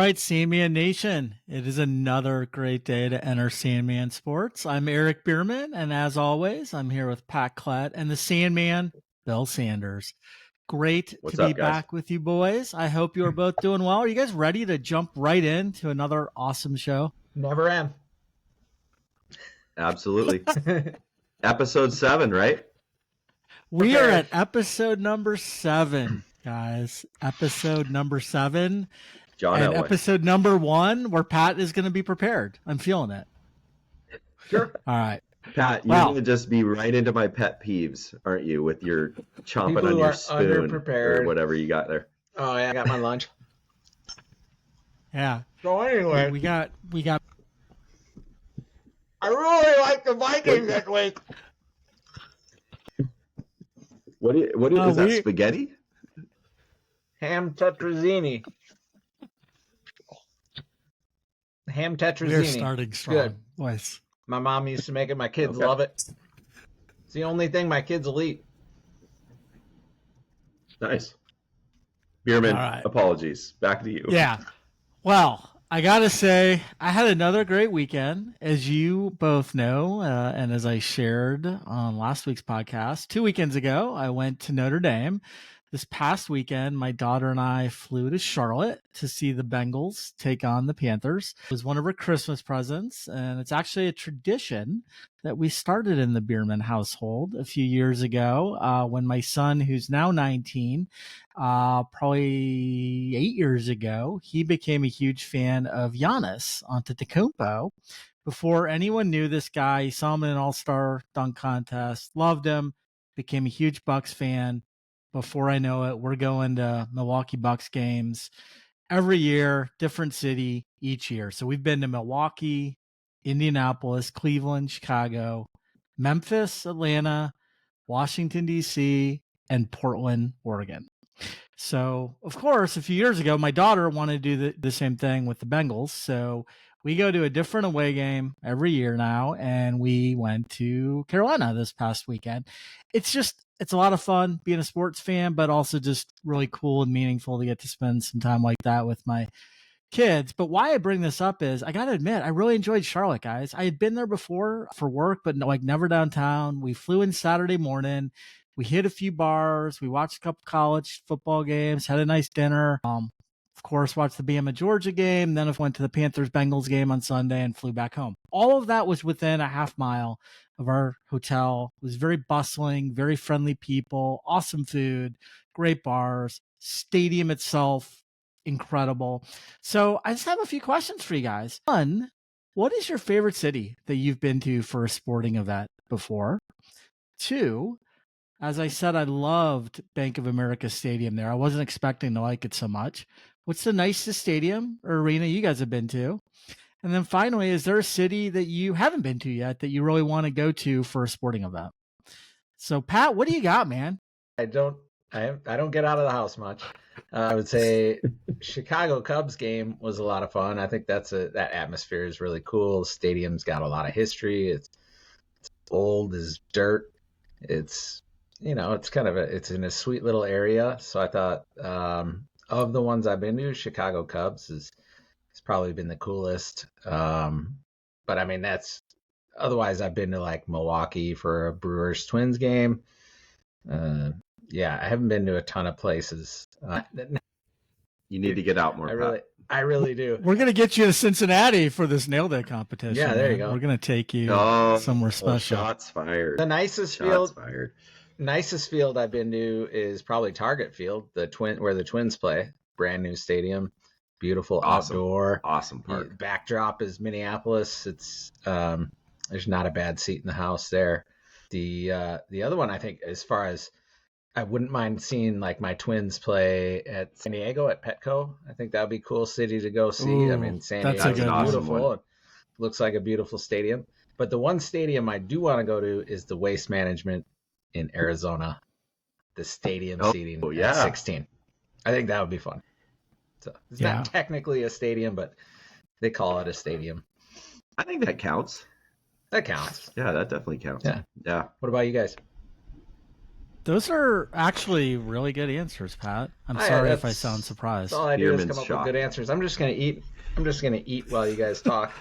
right, Sandman Nation. It is another great day to enter Sandman Sports. I'm Eric Bierman, and as always, I'm here with Pat Klett and the Sandman, Bill Sanders. Great What's to be up, guys? back with you boys. I hope you are both doing well. Are you guys ready to jump right into another awesome show? Never am. Absolutely. Episode 7, right? We are at episode number 7, guys. Episode number 7. John And Elway. episode number 1, where Pat is going to be prepared. I'm feeling it. Sure. All right. Pat, you're going to just be right into my pet peeves, aren't you, with your chomping People on who your are spoon underprepared. or whatever you got there. Oh, yeah, I got my lunch. Yeah. So anyway, We got I really like the Vikings this week. What is that, spaghetti? Ham Tetrazzini. Ham Tetrazzini. We're starting strong. Good. Boys. My mom used to make it. My kids Okay. love it. It's the only thing my kids will eat. Nice. Bierman, All right. apologies. Back to you. Yeah. Well, I got to say, I had another great weekend, as you both know, and as I shared on last week's podcast. 2 weekends ago, I went to Notre Dame. This past weekend, my daughter and I flew to Charlotte to see the Bengals take on the Panthers. It was one of her Christmas presents, and it's actually a tradition that we started in the Bierman household a few years ago when my son, who's now 19, probably 8 years ago, he became a huge fan of Giannis Antetokounmpo. Before anyone knew this guy, he saw him in an all-star dunk contest, loved him, became a huge Bucks fan. Before I know it, we're going to Milwaukee Bucks games every year, different city each year. So we've been to Milwaukee, Indianapolis, Cleveland, Chicago, Memphis, Atlanta, Washington, D.C., and Portland, Oregon. So, of course, a few years ago, my daughter wanted to do the same thing with the Bengals. So we go to a different away game every year now, and we went to Carolina this past weekend. It's a lot of fun being a sports fan, but also just really cool and meaningful to get to spend some time like that with my kids. But why I bring this up is I got to admit, I really enjoyed Charlotte, guys. I had been there before for work, but never downtown. We flew in Saturday morning. We hit a few bars. We watched a couple college football games, had a nice dinner. Of course, watched the Bama Georgia game. Then I went to the Panthers Bengals game on Sunday and flew back home. All of that was within a half mile of our hotel. It was very bustling, very friendly people, awesome food, great bars, stadium itself, incredible. So I just have a few questions for you guys. One, what is your favorite city that you've been to for a sporting event before? Two, as I said, I loved Bank of America Stadium there. I wasn't expecting to like it so much. What's the nicest stadium or arena you guys have been to? And then finally, is there a city that you haven't been to yet that you really want to go to for a sporting event? So, Pat, what do you got, man? I don't get out of the house much. I would say Chicago Cubs game was a lot of fun. I think that atmosphere is really cool. The stadium's got a lot of history. It's old as dirt. It's it's in a sweet little area. So I thought of the ones I've been to, Chicago Cubs has probably been the coolest. But I mean, otherwise I've been to like Milwaukee for a Brewers Twins game. I haven't been to a ton of places. You need to get out more. I really do. We're going to get you to Cincinnati for this Nailed It competition. Yeah, there you go. We're going to take you somewhere special. Shots fired. The nicest field I've been to is probably Target Field, where the Twins play. Brand new stadium, beautiful outdoor, awesome park. The backdrop is Minneapolis. It's there's not a bad seat in the house there. The other one, I think, as far as I wouldn't mind seeing like my Twins play at San Diego at Petco. I think that would be a cool city to go see. Ooh, I mean, San Diego is beautiful. It looks like a beautiful stadium. But the one stadium I do want to go to is the Waste Management in Arizona, the stadium seating at 16. I think that would be fun. So it's not technically a stadium, but they call it a stadium. I think that counts. That counts. Yeah, that definitely counts. Yeah. Yeah. What about you guys? Those are actually really good answers, Pat. I'm sorry if I sound That's surprised. all I do is Bierman's come up shocked. with good answers. I'm just gonna eat. I'm just gonna eat while you guys talk.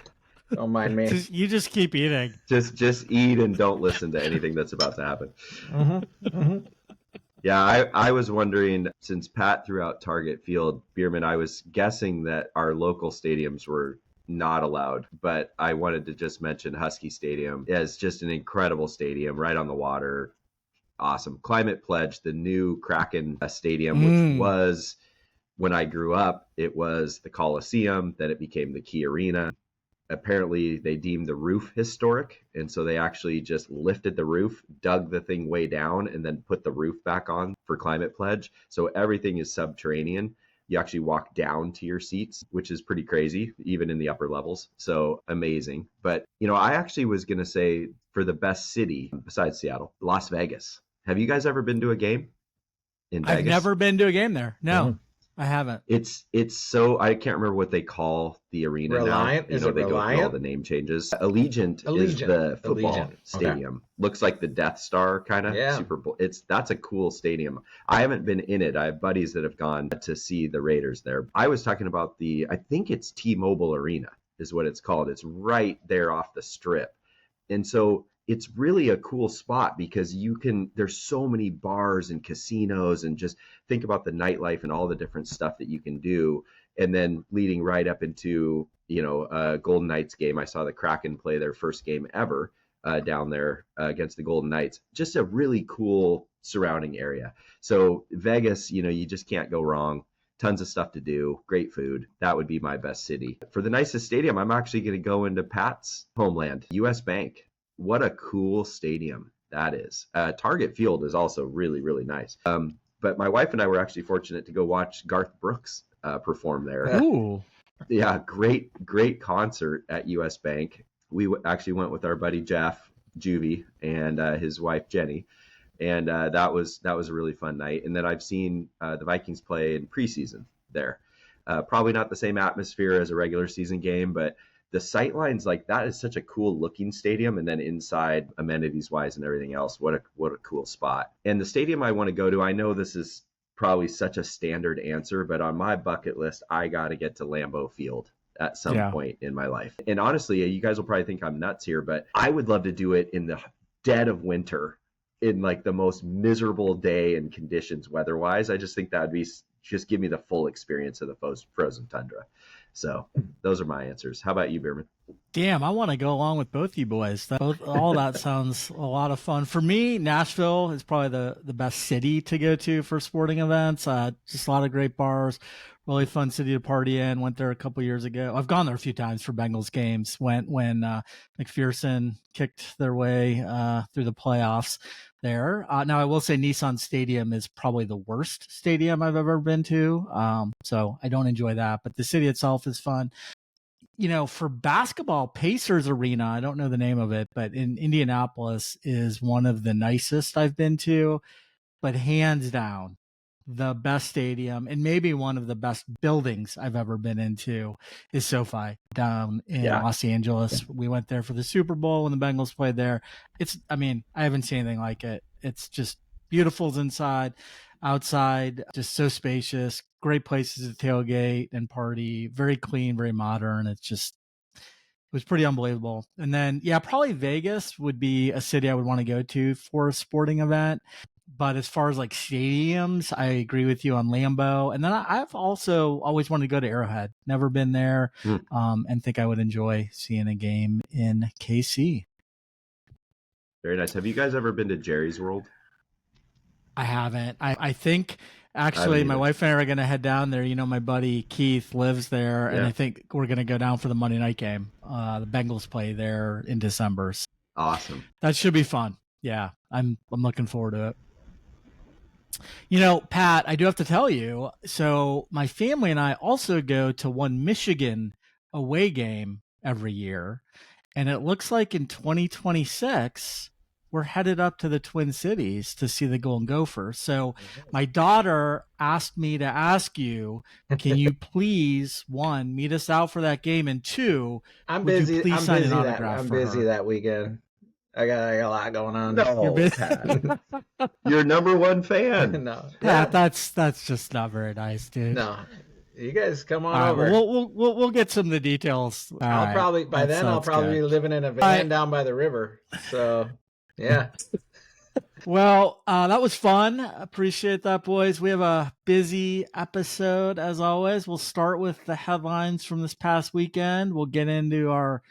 Don't mind me. You just keep eating. Just eat and don't listen to anything that's about to happen. Mm-hmm. Mm-hmm. Yeah, I was wondering, since Pat threw out Target Field, Bierman, I was guessing that our local stadiums were not allowed, but I wanted to just mention Husky Stadium as just an incredible stadium right on the water. Awesome. Climate Pledge, the new Kraken Stadium, which was, when I grew up, it was the Coliseum, then it became the Key Arena. Apparently they deemed the roof historic, and so they actually just lifted the roof, dug the thing way down, and then put the roof back on for Climate Pledge. So everything is subterranean. You actually walk down to your seats, which is pretty crazy, even in the upper levels. So amazing. But I actually was going to say, for the best city besides Seattle, Las Vegas. Have you guys ever been to a game in Vegas? I've never been to a game there. No, I haven't. It's so, I can't remember what they call the arena Reliant? now. Is it they go through all Reliant? the name changes. Allegiant is the football Allegiant. stadium. Okay. Looks like the Death Star kind of. Yeah. Super Bowl. That's a cool stadium. I haven't been in it. I have buddies that have gone to see the Raiders there. I was talking about I think it's T-Mobile Arena is what it's called. It's right there off the strip. And so it's really a cool spot because there's so many bars and casinos, and just think about the nightlife and all the different stuff that you can do. And then leading right up into, Golden Knights game. I saw the Kraken play their first game ever down there against the Golden Knights. Just a really cool surrounding area. So Vegas, you just can't go wrong. Tons of stuff to do, great food. That would be my best city. For the nicest stadium, I'm actually going to go into Pat's homeland, US Bank. What a cool stadium that is. Target Field is also really, really nice. But my wife and I were actually fortunate to go watch Garth Brooks perform there. Ooh. Yeah, great concert at US Bank. We actually went with our buddy Jeff Juvie and his wife Jenny. And that was a really fun night. And then I've seen the Vikings play in preseason there. Probably not the same atmosphere as a regular season game, but the sight lines, like, that is such a cool looking stadium. And then inside, amenities wise and everything else, what a cool spot. And the stadium I want to go to, I know this is probably such a standard answer, but on my bucket list, I got to get to Lambeau Field at some point in my life. And honestly, you guys will probably think I'm nuts here, but I would love to do it in the dead of winter, in like the most miserable day and conditions weather-wise. I just think that would be just give me the full experience of the frozen tundra. So those are my answers. How about you, Bierman? Damn, I want to go along with both you boys. All that sounds a lot of fun. For me, Nashville is probably the best city to go to for sporting events. Just a lot of great bars, really fun city to party in. Went there a couple years ago. I've gone there a few times for Bengals games. Went when McPherson kicked their way through the playoffs there. Now, I will say Nissan Stadium is probably the worst stadium I've ever been to. So I don't enjoy that, but the city itself is fun. For basketball, Pacers Arena, I don't know the name of it, but in Indianapolis is one of the nicest I've been to, but hands down, the best stadium and maybe one of the best buildings I've ever been into is SoFi down in Los Angeles. We went there for the Super Bowl when the Bengals played there. I haven't seen anything like it. It's just beautiful inside, outside, just so spacious, great places to tailgate and party, very clean, very modern. It was pretty unbelievable. And then, probably Vegas would be a city I would want to go to for a sporting event. But as far as like stadiums, I agree with you on Lambeau. And then I've also always wanted to go to Arrowhead. Never been there, and think I would enjoy seeing a game in KC. Very nice. Have you guys ever been to Jerry's World? I haven't. I think actually my wife and I are going to head down there. My buddy Keith lives there, and I think we're going to go down for the Monday night game. The Bengals play there in December. So awesome. That should be fun. Yeah, I'm looking forward to it. Pat, I do have to tell you, so my family and I also go to one Michigan away game every year. And it looks like in 2026, we're headed up to the Twin Cities to see the Golden Gophers. So my daughter asked me to ask you, can you please, one, meet us out for that game? And two, I'm busy. Please sign an autograph I'm for busy her? that weekend. I got a lot going on. You're No, busy. Pat. You're number one fan. No, Pat, yeah, that's just not very nice, dude. no. You guys come All on right, over. well, we'll get some of the details. All I'll right, probably by that then I'll sounds probably good. be living in a van right. down by the river. So yeah. Well, that was fun. Appreciate that, boys. We have a busy episode as always. We'll start with the headlines from this past weekend. We'll get into our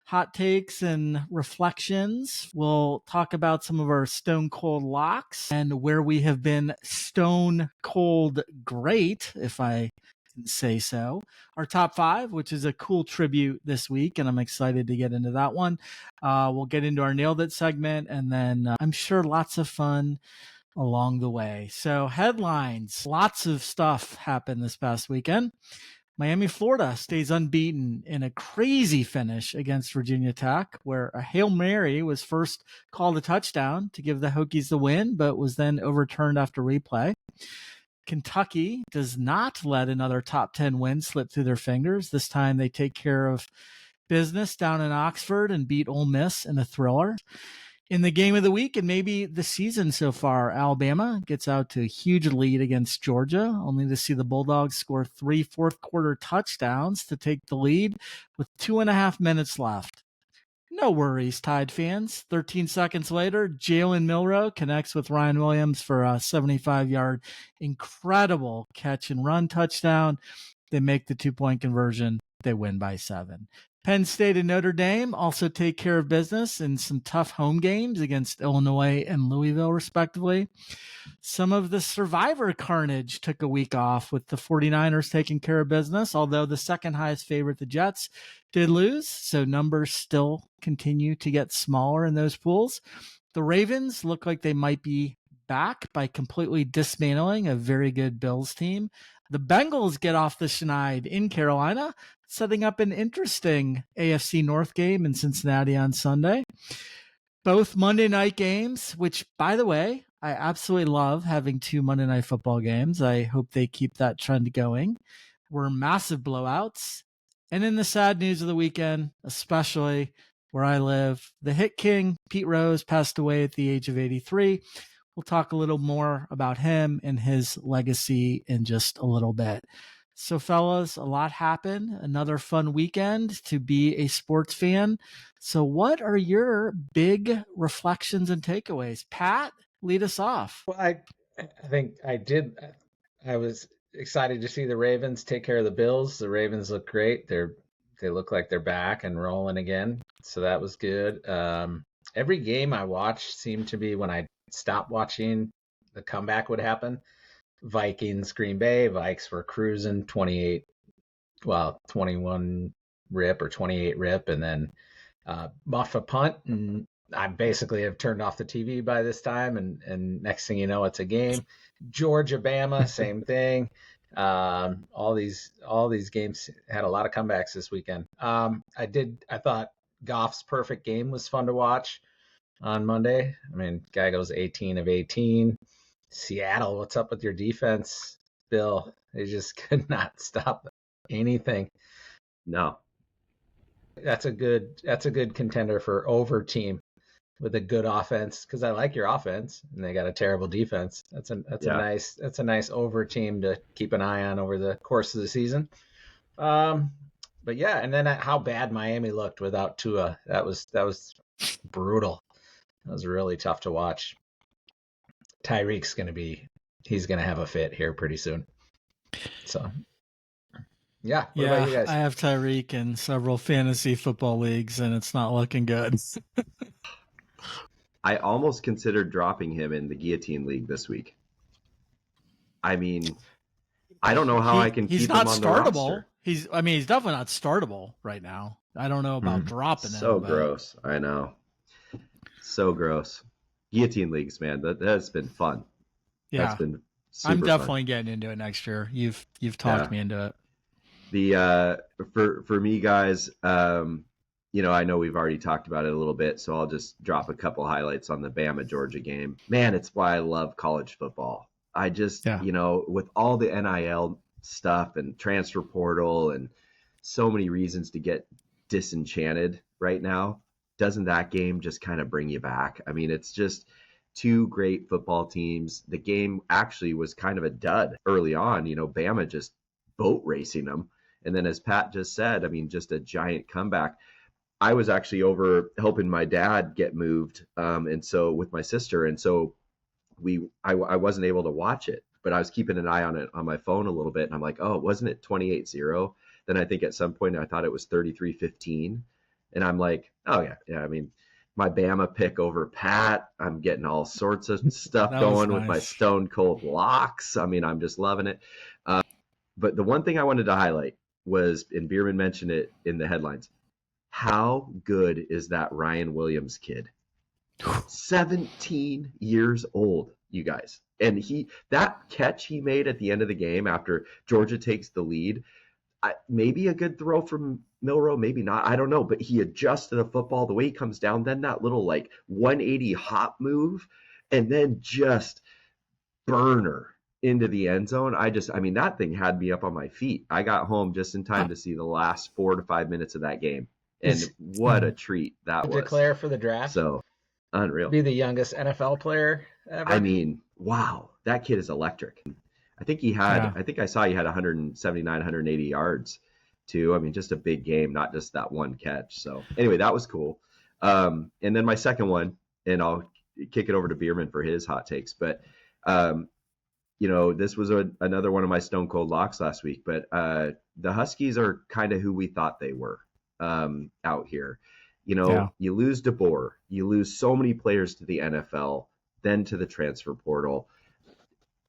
hot takes and reflections. We'll talk about some of our stone cold locks and where we have been stone cold great, if I can say so. Our top five, which is a cool tribute this week, and I'm excited to get into that one. We'll get into our Nailed It segment, and then I'm sure lots of fun along the way. So, headlines, lots of stuff happened this past weekend. Miami, Florida stays unbeaten in a crazy finish against Virginia Tech, where a Hail Mary was first called a touchdown to give the Hokies the win, but was then overturned after replay. Kentucky does not let another top 10 win slip through their fingers. This time they take care of business down in Oxford and beat Ole Miss in a thriller. In the game of the week and maybe the season so far, Alabama gets out to a huge lead against Georgia, only to see the Bulldogs score 3 fourth-quarter touchdowns to take the lead with 2.5 minutes left. No worries, Tide fans. 13 seconds later, Jalen Milroe connects with Ryan Williams for a 75-yard incredible catch and run touchdown. They make the 2-point conversion. They win by 7. Penn State and Notre Dame also take care of business in some tough home games against Illinois and Louisville, respectively. Some of the survivor carnage took a week off with the 49ers taking care of business, although the second highest favorite, the Jets, did lose, so numbers still continue to get smaller in those pools. The Ravens look like they might be back by completely dismantling a very good Bills team. The Bengals get off the schneid in Carolina, setting up an interesting AFC North game in Cincinnati on Sunday. Both Monday night games, which, by the way, I absolutely love having 2 Monday night football games. I hope they keep that trend going. Were massive blowouts. And in the sad news of the weekend, especially where I live, the hit king, Pete Rose, passed away at the age of 83. We'll talk a little more about him and his legacy in just a little bit. So, fellas, a lot happened. Another fun weekend to be a sports fan. So, what are your big reflections and takeaways? Pat, lead us off. Well, I think I did. I was excited to see the Ravens take care of the Bills. The Ravens look great. They look like they're back and rolling again. So that was good. Every game I watched seemed to be when I stopped watching, the comeback would happen. Vikings, Green Bay, Vikes were cruising 21 rip or 28 rip, and then muff a punt, and I basically have turned off the TV by this time, and next thing you know, it's a game. Georgia, Bama, same thing. All these games had a lot of comebacks this weekend. I thought Goff's perfect game was fun to watch on Monday. I mean, guy goes 18 of 18. Seattle, what's up with your defense, Bill? They just could not stop anything. No. That's a good contender for over team with a good offense, because I like your offense and they got a terrible defense. That's a nice over team to keep an eye on over the course of the season. But yeah, and then how bad Miami looked without Tua. That was brutal. That was really tough to watch. Tyreek's he's gonna have a fit here pretty soon. So yeah. What about you guys? I have Tyreek in several fantasy football leagues, and it's not looking good. I almost considered dropping him in the Guillotine League this week. I mean, I don't know how I can keep him on the roster. He's definitely not startable right now. I don't know about dropping him. So gross. I know. So gross. Guillotine Leagues, man. That's been fun. Yeah. That's been super I'm definitely fun. getting into it next year. You've talked me into it. The for me, guys, I know we've already talked about it a little bit, so I'll just drop a couple highlights on the Bama Georgia game. Man, it's why I love college football. I just, with all the NIL stuff and transfer portal and so many reasons to get disenchanted right now, doesn't that game just kind of bring you back? I mean, it's just two great football teams. The game actually was kind of a dud early on. Bama just boat racing them. And then, as Pat just said, I mean, just a giant comeback. I was actually over helping my dad get moved, and so with my sister, and so I wasn't able to watch it, but I was keeping an eye on it on my phone a little bit, and I'm like, oh, wasn't it 28-0? Then I think at some point I thought it was 33-15, and I'm like, oh yeah. I mean, my Bama pick over Pat. I'm getting all sorts of stuff going with my stone cold locks. I mean, I'm just loving it. But the one thing I wanted to highlight was, and Bierman mentioned it in the headlines, how good is that Ryan Williams kid? 17 years old, you guys. And that catch he made at the end of the game after Georgia takes the lead, maybe a good throw from Milroe, maybe not. I don't know. But he adjusted the football the way he comes down, then that little 180 hop move, and then just burner into the end zone. I mean, that thing had me up on my feet. I got home just in time to see the last 4 to 5 minutes of that game. And what a treat that was. Declare for the draft. So unreal. Be the youngest NFL player ever. I mean, wow, that kid is electric. I think I saw he had 179, 180 yards too. I mean, just a big game, not just that one catch. So anyway, that was cool. And then my second one, and I'll kick it over to Bierman for his hot takes, but this was another one of my stone cold locks last week, but the Huskies are kind of who we thought they were out here. You lose DeBoer, you lose so many players to the NFL, then to the transfer portal.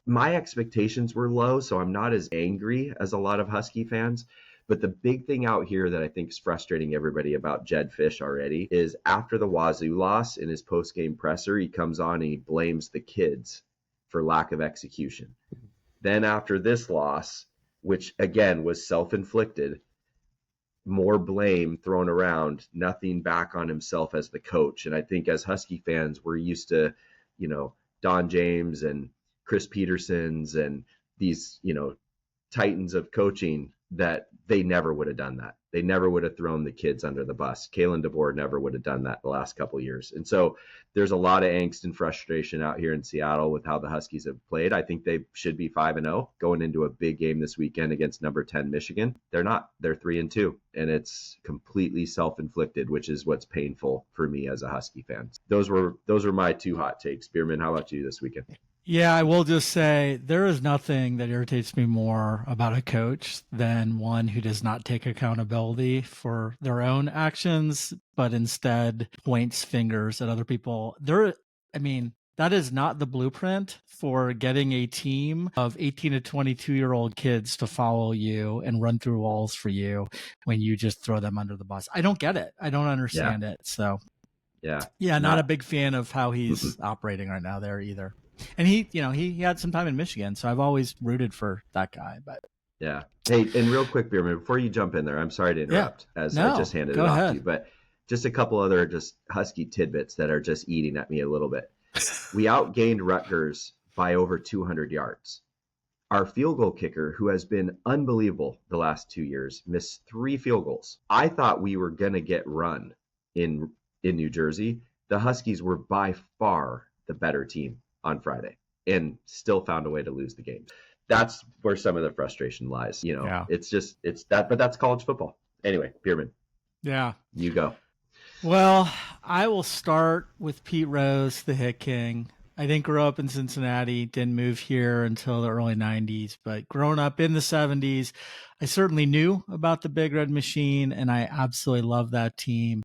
My expectations were low, so I'm not as angry as a lot of Husky fans. But the big thing out here that I think is frustrating everybody about Jed Fish already is after the Wazoo loss in his post-game presser, he comes on and he blames the kids for lack of execution. Then after this loss, which again was self-inflicted, more blame thrown around, nothing back on himself as the coach. And I think as Husky fans, we're used to, Don James and Chris Petersons and these, titans of coaching that they never would have done that. They never would have thrown the kids under the bus. Kalen DeBoer never would have done that the last couple of years. And so there's a lot of angst and frustration out here in Seattle with how the Huskies have played. I think they should be 5-0 going into a big game this weekend against number 10 Michigan. They're not. They're 3-2, and it's completely self-inflicted, which is what's painful for me as a Husky fan. Those were my two hot takes. Bierman, how about you this weekend? Yeah, I will just say there is nothing that irritates me more about a coach than one who does not take accountability for their own actions, but instead points fingers at other people. That is not the blueprint for getting a team of 18 to 22-year-old kids to follow you and run through walls for you when you just throw them under the bus. I don't get it. I don't understand it. So, not a big fan of how he's operating right now there either. And he had some time in Michigan, so I've always rooted for that guy. But yeah. Hey, and real quick, Bierman, before you jump in there, I'm sorry to interrupt I just handed it off to you, but just a couple other just Husky tidbits that are just eating at me a little bit. We outgained Rutgers by over 200 yards. Our field goal kicker, who has been unbelievable the last 2 years, missed 3 field goals. I thought we were going to get run in New Jersey. The Huskies were by far the better team on Friday and still found a way to lose the game. That's where some of the frustration lies. It's that, but that's college football. Anyway, Bierman. Yeah. You go. Well, I will start with Pete Rose, the hit king. I didn't grow up in Cincinnati, didn't move here until the early 90s, but growing up in the 70s, I certainly knew about the Big Red Machine, and I absolutely loved that team.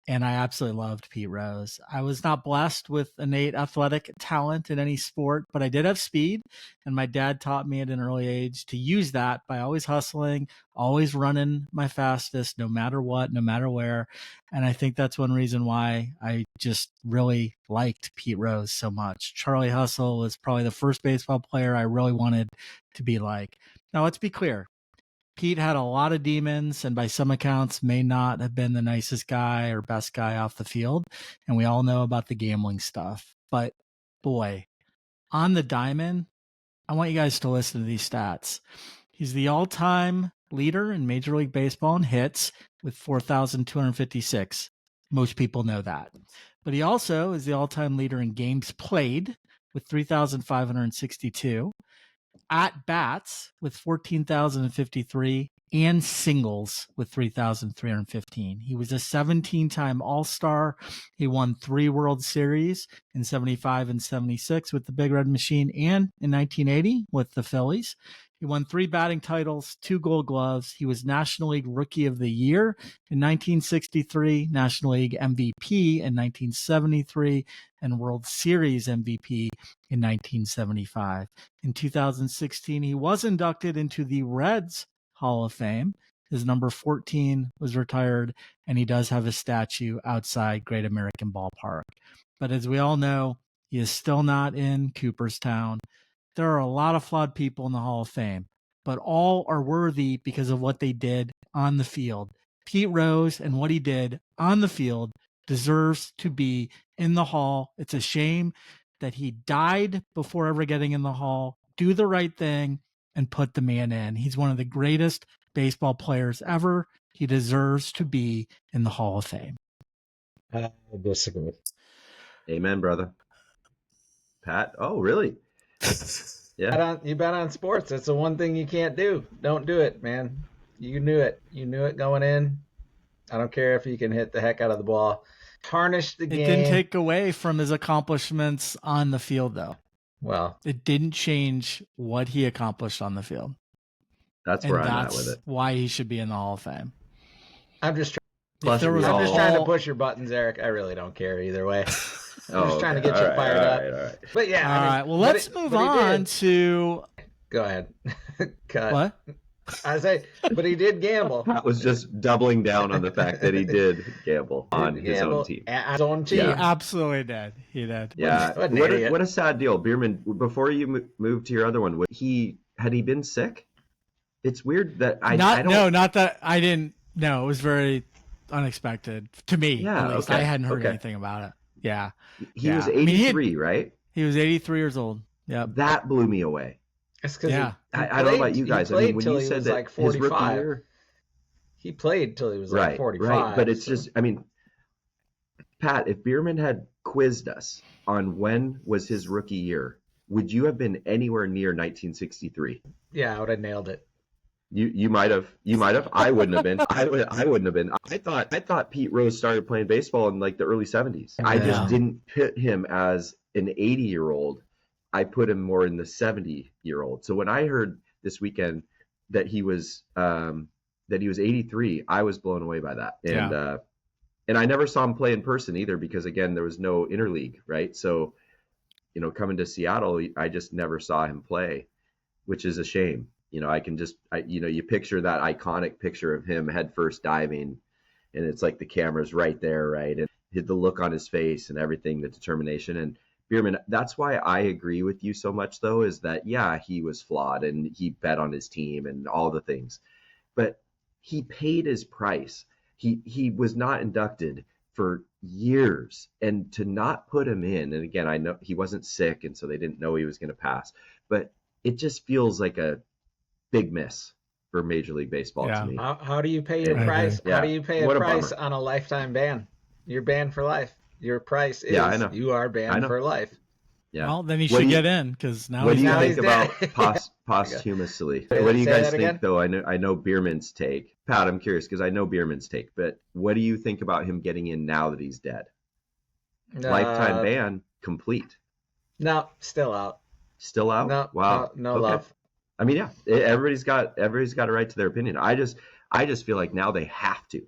And I absolutely loved Pete Rose. I was not blessed with innate athletic talent in any sport, but I did have speed. And my dad taught me at an early age to use that by always hustling, always running my fastest, no matter what, no matter where. And I think that's one reason why I just really liked Pete Rose so much. Charlie Hustle was probably the first baseball player I really wanted to be like. Now, let's be clear. Pete had a lot of demons and by some accounts may not have been the nicest guy or best guy off the field. And we all know about the gambling stuff. But boy, on the diamond, I want you guys to listen to these stats. He's the all-time leader in Major League Baseball in hits with 4,256. Most people know that. But he also is the all-time leader in games played with 3,562, at bats with 14,053, and singles with 3,315. He was a 17-time All-Star. He won 3 World Series in 75 and 76 with the Big Red Machine, and in 1980 with the Phillies. He won 3 batting titles, 2 Gold Gloves. He was National League Rookie of the Year in 1963, National League MVP in 1973, and World Series MVP in 1975. In 2016, he was inducted into the Reds Hall of Fame. His number 14 was retired, and he does have a statue outside Great American Ballpark. But as we all know, he is still not in Cooperstown. There are a lot of flawed people in the Hall of Fame, but all are worthy because of what they did on the field. Pete Rose and what he did on the field deserves to be in the Hall. It's a shame that he died before ever getting in the Hall. Do the right thing and put the man in. He's one of the greatest baseball players ever. He deserves to be in the Hall of Fame. I disagree. Amen, brother. Pat? Oh, really? Yeah. You bet on sports. That's the one thing you can't do. Don't do it, man. You knew it. You knew it going in. I don't care if you can hit the heck out of the ball. Tarnish the game. It didn't take away from his accomplishments on the field, though. Well, it didn't change what he accomplished on the field. That's where I'm at with it. Why he should be in the Hall of Fame. I'm just Plus, I'm just trying to push your buttons, Eric. I really don't care either way. I'm just trying to get you fired up. All right. But yeah. All right. Well, let's move on to. Go ahead. Cut. What? I say, but he did gamble. Pat was just doubling down on the fact that he did gamble on his own team. At his own team. He absolutely did. He did. Yeah. What a sad deal. Bierman, before you moved to your other one, had he been sick? It's weird that I don't. Not that I didn't. No, it was very unexpected to me. Yeah, at least. okay. I hadn't heard anything about it. Yeah. He was 83, right? He was 83 years old. Yeah. That blew me away. That's because I don't know about you guys. I mean, when you said that like 45, his rookie year, he played till he was like 45. Right. But it's just, I mean, Pat, if Bierman had quizzed us on when was his rookie year, would you have been anywhere near 1963? Yeah, I would have nailed it. You might have. I wouldn't have been. I wouldn't have been. I thought Pete Rose started playing baseball in like the early 70s. I just didn't put him as an 80-year-old. I put him more in the 70-year-old. So when I heard this weekend that he was 83, I was blown away by that. And I never saw him play in person either because again there was no interleague, right? So coming to Seattle, I just never saw him play, which is a shame. I can just, you picture that iconic picture of him head first diving, and it's like the camera's right there, right? And the look on his face and everything, the determination. And Bierman, that's why I agree with you so much, though, is that, yeah, he was flawed and he bet on his team and all the things, but he paid his price. He was not inducted for years, and to not put him in, and again, I know he wasn't sick, and so they didn't know he was going to pass, but it just feels like a big miss for Major League Baseball to me. How do you pay your price? How do you pay a price on a lifetime ban? You're banned for life. Your price is you are banned for life. Yeah. Well, then he should get in because now what he's do you think dead. about posthumously? What do you guys think, though? I know Bierman's take. Pat, I'm curious because I know Bierman's take, but what do you think about him getting in now that he's dead? Lifetime ban complete. No, still out. Still out? No, wow. No love. I mean, yeah, everybody's got a right to their opinion. I just feel like now they have to.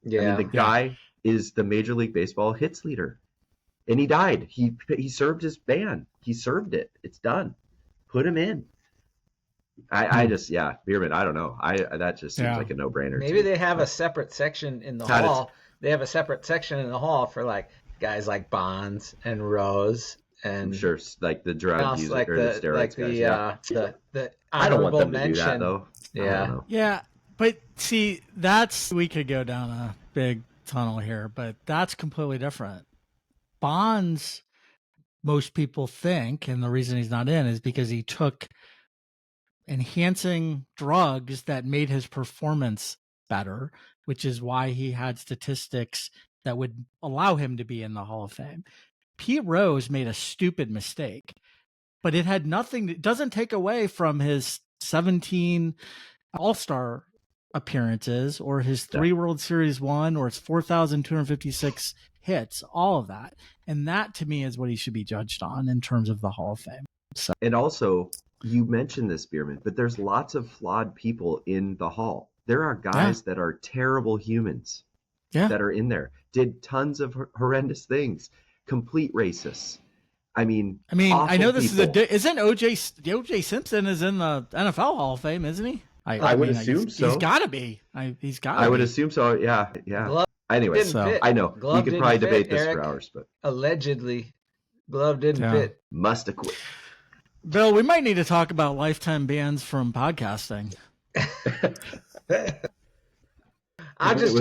Yeah. I mean, the guy is the Major League Baseball hits leader, and he died. He served his ban. He served it. It's done. Put him in. Bierman. I don't know. That just seems like a no-brainer. Maybe they have a separate section in the hall. They have a separate section in the hall for like guys like Bonds and Rose. And I'm sure, like the drug user or the steroids guys. The I don't want them to mention. do that though. Yeah, but see, we could go down a big tunnel here, but that's completely different. Bonds, most people think, and the reason he's not in is because he took enhancing drugs that made his performance better, which is why he had statistics that would allow him to be in the Hall of Fame. Pete Rose made a stupid mistake, but it had nothing, it doesn't take away from his 17 All-Star appearances or his 3 World Series won or his 4,256 hits, all of that. And that to me is what he should be judged on in terms of the Hall of Fame. So. And also, you mentioned this, Bierman, but there's lots of flawed people in the Hall. There are guys that are terrible humans that are in there, did tons of horrendous things, complete racists. I mean, I know this people. Isn't OJ Simpson is in the NFL Hall of Fame, isn't he? I would assume so. He's got to be. He's got. I would assume so. Yeah. Glove anyway, I know Glove we could probably debate this Eric. for hours, but Allegedly, Glove didn't fit. Must have quit. Bill, we might need to talk about lifetime bans from podcasting. I'm just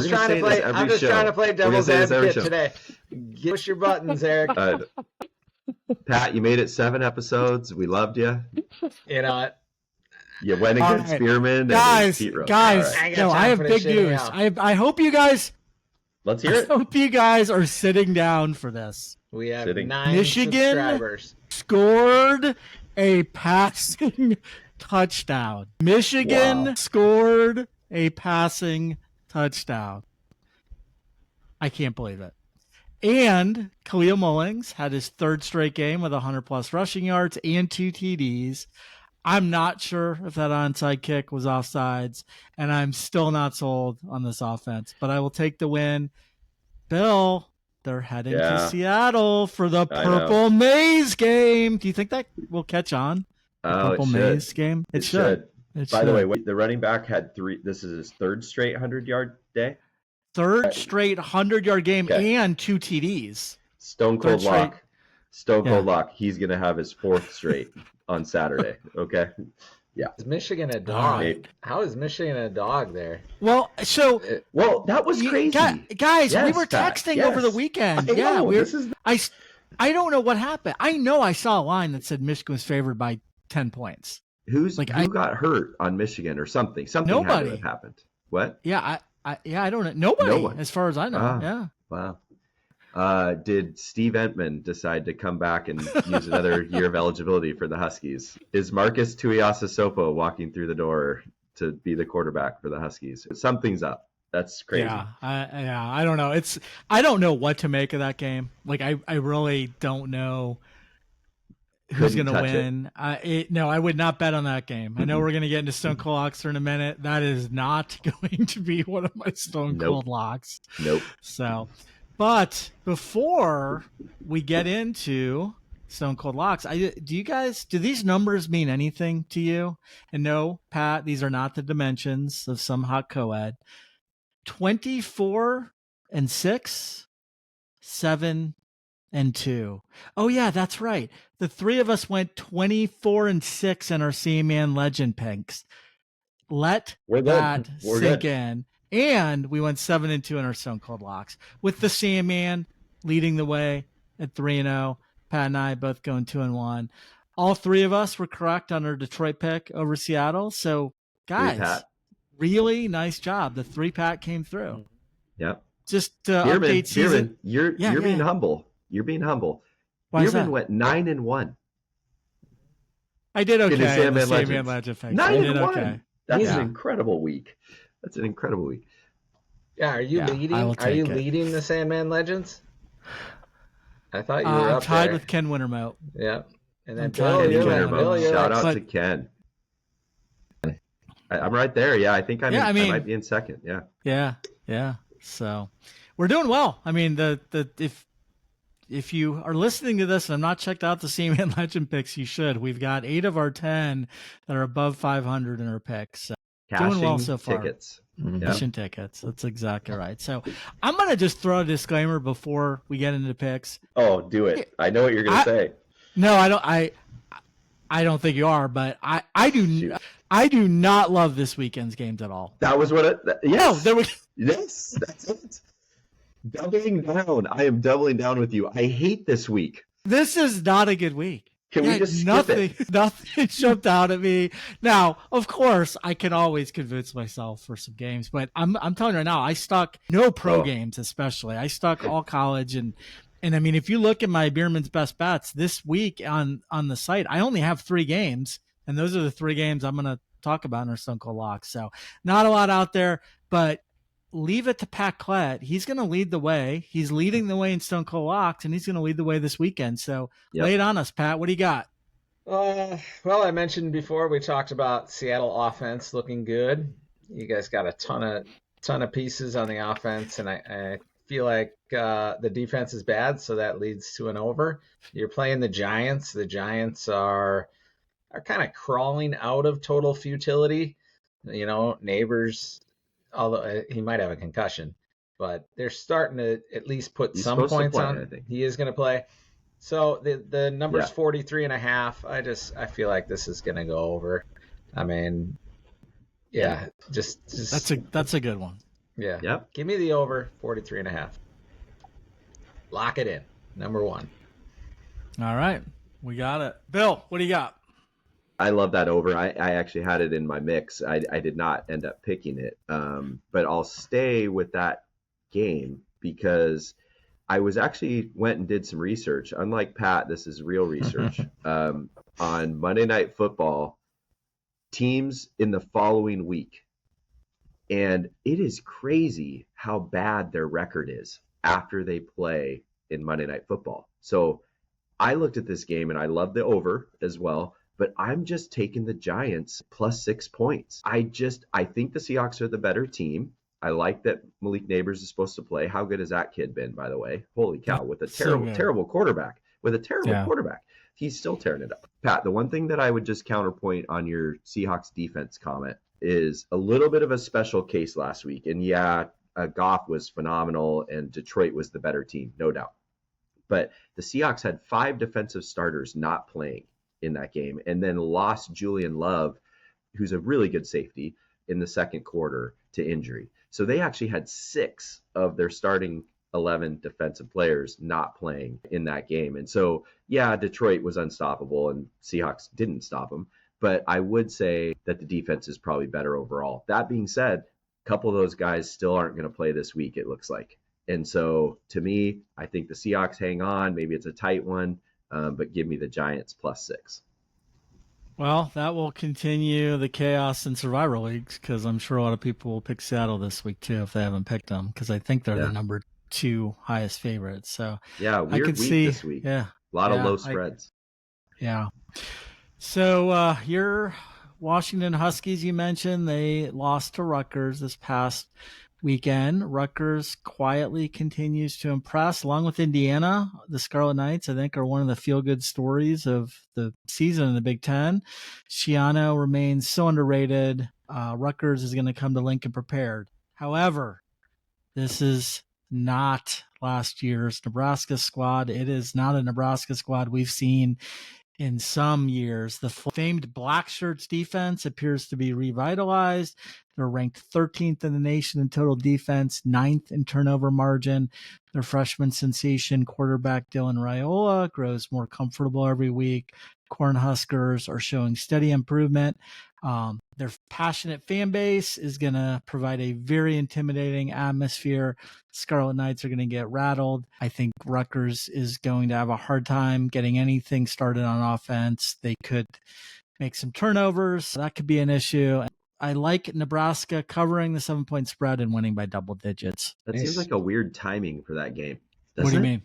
trying to play devil's advocate today. Push your buttons, Eric. Pat, you made it 7 episodes. We loved you. You know what? You went against Spearman and Pete Rose. Guys, I have big news. I hope you guys. Let's hear it. I hope you guys are sitting down for this. We have 9 Michigan subscribers. Scored a passing touchdown. Michigan scored a passing touchdown. I can't believe it. And Khalil Mullings had his 3rd straight game with 100-plus rushing yards and 2 TDs. I'm not sure if that onside kick was offsides, and I'm still not sold on this offense, but I will take the win. Bill, they're heading to Seattle for the Purple Maze game. Do you think that will catch on? The Purple Maze game? It should. By the way, the running back had 3. This is his 3rd straight 100-yard day? 3rd straight 100-yard game and 2 TDs. Stone Cold Lock. He's going to have his 4th straight on Saturday. Okay. Yeah. Is Michigan a dog? How is Michigan a dog there? Well, that was crazy. Guys, we were texting over the weekend. I don't know what happened. I know I saw a line that said Michigan was favored by 10 points. Who got hurt on Michigan or something? Something had to have happened. What? Yeah, I don't know. Nobody, as far as I know. Wow. Did Steve Entman decide to come back and use another year of eligibility for the Huskies? Is Marcus Tuiasosopo walking through the door to be the quarterback for the Huskies? Something's up. That's crazy. I don't know. I don't know what to make of that game. Like I really don't know who's going to win. No, I would not bet on that game. I know we're going to get into Stone Cold Locks in a minute. That is not going to be one of my Stone Cold Locks. Nope. So, but before we get into Stone Cold Locks, do these numbers mean anything to you? And no, Pat, these are not the dimensions of some hot co-ed. 24-6, 7-2. Oh yeah, that's right. The 3 of us went 24-6 in our C-Man Legend picks. Let that sink in. And we went 7-2 in our Stone Cold Locks, with the C-Man leading the way at 3-0. Pat and I both going 2-1. All 3 of us were correct on our Detroit pick over Seattle. So, guys, really nice job. The 3-pack came through. Yep. Just update season. You're being humble. You're being humble. Bierman went 9-1. I did okay. In the Sandman Legend picks. 9-1. Okay. That's an incredible week. Yeah, are you leading? Are you leading the Sandman Legends? I thought you were up tied there. with Ken Wintermout. Yeah, and then Shout out to Ken. I'm right there. Yeah, I think I might be in second. Yeah. Yeah. So we're doing well. I mean, if you are listening to this and have not checked out the C-Man Legend picks, you should. We've got 8 of our 10 that are above 500 in our picks. So doing well so far. Tickets. Cashing tickets. That's exactly right. So I'm going to just throw a disclaimer before we get into picks. Oh, do it. I know what you're going to say. No, I don't. I don't think you are, but I do. Shoot. I do not love this weekend's games at all. That was what it. Yes. No, Yes, that's it. Doubling down. I am doubling down with you. I hate this week. This is not a good week. Can we just skip it? Nothing jumped out at me. Now, of course, I can always convince myself for some games, but I'm telling you right now, I stuck no pro games, especially. I stuck all college, and I mean, if you look at my Bierman's Best Bets this week on the site, I only have 3 games, and those are the 3 games I'm going to talk about in our Stone Cold Locks. So not a lot out there, but leave it to Pat Klett. He's going to lead the way. He's leading the way in Stone Cold Locks, and he's going to lead the way this weekend. So lay it on us, Pat. What do you got? Well, I mentioned before we talked about Seattle offense looking good. You guys got a ton of pieces on the offense, and I feel like the defense is bad, so that leads to an over. You're playing the Giants. The Giants are kind of crawling out of total futility. You know, Neighbors, although he might have a concussion, but they're starting to at least put some points on. I think he is going to play. So the number's 43.5. I feel like this is going to go over. I mean, just that's a good one. Yeah. Yep. Give me the over 43.5. Lock it in. Number 1. All right. We got it. Bill, what do you got? I love that over. I actually had it in my mix. I did not end up picking it. But I'll stay with that game because I was actually went and did some research. Unlike Pat, this is real research. On Monday Night Football, teams in the following week. And it is crazy how bad their record is after they play in Monday Night Football. So I looked at this game and I love the over as well. But I'm just taking the Giants plus 6 points. I think the Seahawks are the better team. I like that Malik Neighbors is supposed to play. How good has that kid been, by the way? Holy cow, with a terrible quarterback. Quarterback. He's still tearing it up. Pat, the one thing that I would just counterpoint on your Seahawks defense comment is a little bit of a special case last week. And Goff was phenomenal and Detroit was the better team, no doubt. But the Seahawks had 5 defensive starters not playing in that game, and then lost Julian Love, who's a really good safety, in the second quarter to injury. So they actually had 6 of their starting 11 defensive players not playing in that game. And so, Detroit was unstoppable and Seahawks didn't stop them. But I would say that the defense is probably better overall. That being said, a couple of those guys still aren't going to play this week, it looks like. And so to me, I think the Seahawks hang on. Maybe it's a tight one. But give me the Giants plus 6. Well, that will continue the chaos in Survivor Leagues because I'm sure a lot of people will pick Seattle this week too if they haven't picked them because I think they're the number 2 highest favorites. So weird I could week see this week. A lot of low spreads. So your Washington Huskies, you mentioned they lost to Rutgers this past weekend. Rutgers quietly continues to impress, along with Indiana. The Scarlet Knights, I think, are one of the feel-good stories of the season in the Big Ten. Schiano remains so underrated. Rutgers is going to come to Lincoln prepared. However, this is not last year's Nebraska squad. It is not a Nebraska squad we've seen in some years. The famed Black Shirts defense appears to be revitalized. They're ranked 13th in the nation in total defense, 9th in turnover margin. Their freshman sensation quarterback Dylan Raiola grows more comfortable every week. Cornhuskers are showing steady improvement. Their passionate fan base is going to provide a very intimidating atmosphere. Scarlet Knights are going to get rattled. I think Rutgers is going to have a hard time getting anything started on offense. They could make some turnovers. That could be an issue. I like Nebraska covering the 7-point spread and winning by double digits. That seems like a weird timing for that game. What do you mean?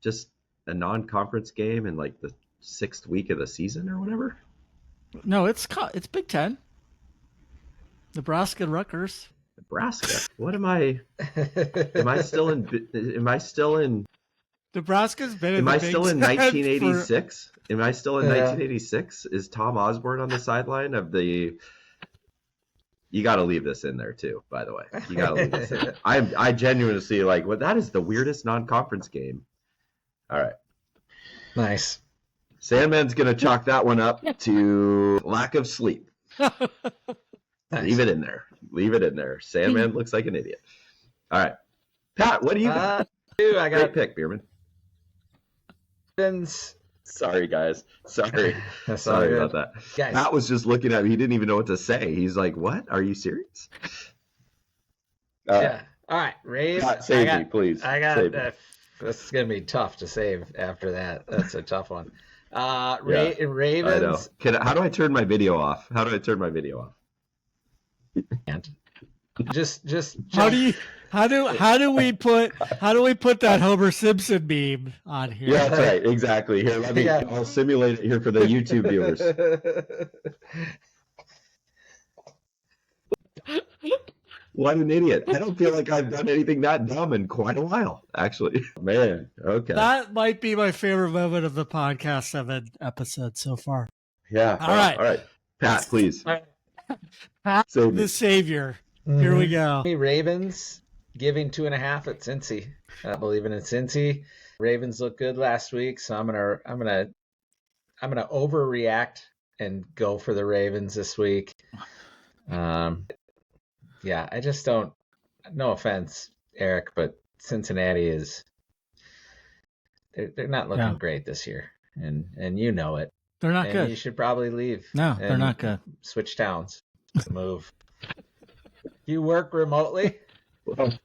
Just a non-conference game in like the 6th week of the season or whatever? No, it's Big Ten. Nebraska and Rutgers. Nebraska? What am I? Am I still in? Nebraska's been. Am I still in 1986? Am I still in 1986? Is Tom Osborne on the sideline of the? You got to leave this in there too. By the way, you got to leave this in. I genuinely like. Well, that is the weirdest non-conference game. All right. Nice. Sandman's going to chalk that one up to lack of sleep. Nice. Leave it in there. Sandman looks like an idiot. All right. Pat, what do you got? I got Great pick, Bierman. Sorry, guys. Sorry. That's all Sorry good. about that. Guys. Matt was just looking at me. He didn't even know what to say. He's like, "What? Are you serious?" Yeah. All right, Rave. Matt, save me, please. I got. Save me. This is gonna be tough to save after that. That's a tough one. Yeah, Ravens. I know. How do I turn my video off? How do I turn my video off? Just How do we put that Homer Simpson meme on here? Yeah, that's right. Exactly. Here, let me. Yeah. I'll simulate it here for the YouTube viewers. What an idiot! I don't feel like I've done anything that dumb in quite a while, actually. Man, okay. That might be my favorite moment of the podcast 7 episode so far. Yeah. All right. All right. Pat, please. Pat, Save me. the savior. Here we go. Ravens giving 2.5 at Cincy. Believing in Cincy. Ravens looked good last week, so I'm gonna overreact and go for the Ravens this week. Yeah, I just don't. No offense, Eric, but Cincinnati is. They're not looking great this year, and you know it. They're not good. You should probably leave. No, they're not good. Switch towns. Move. You work remotely. Well,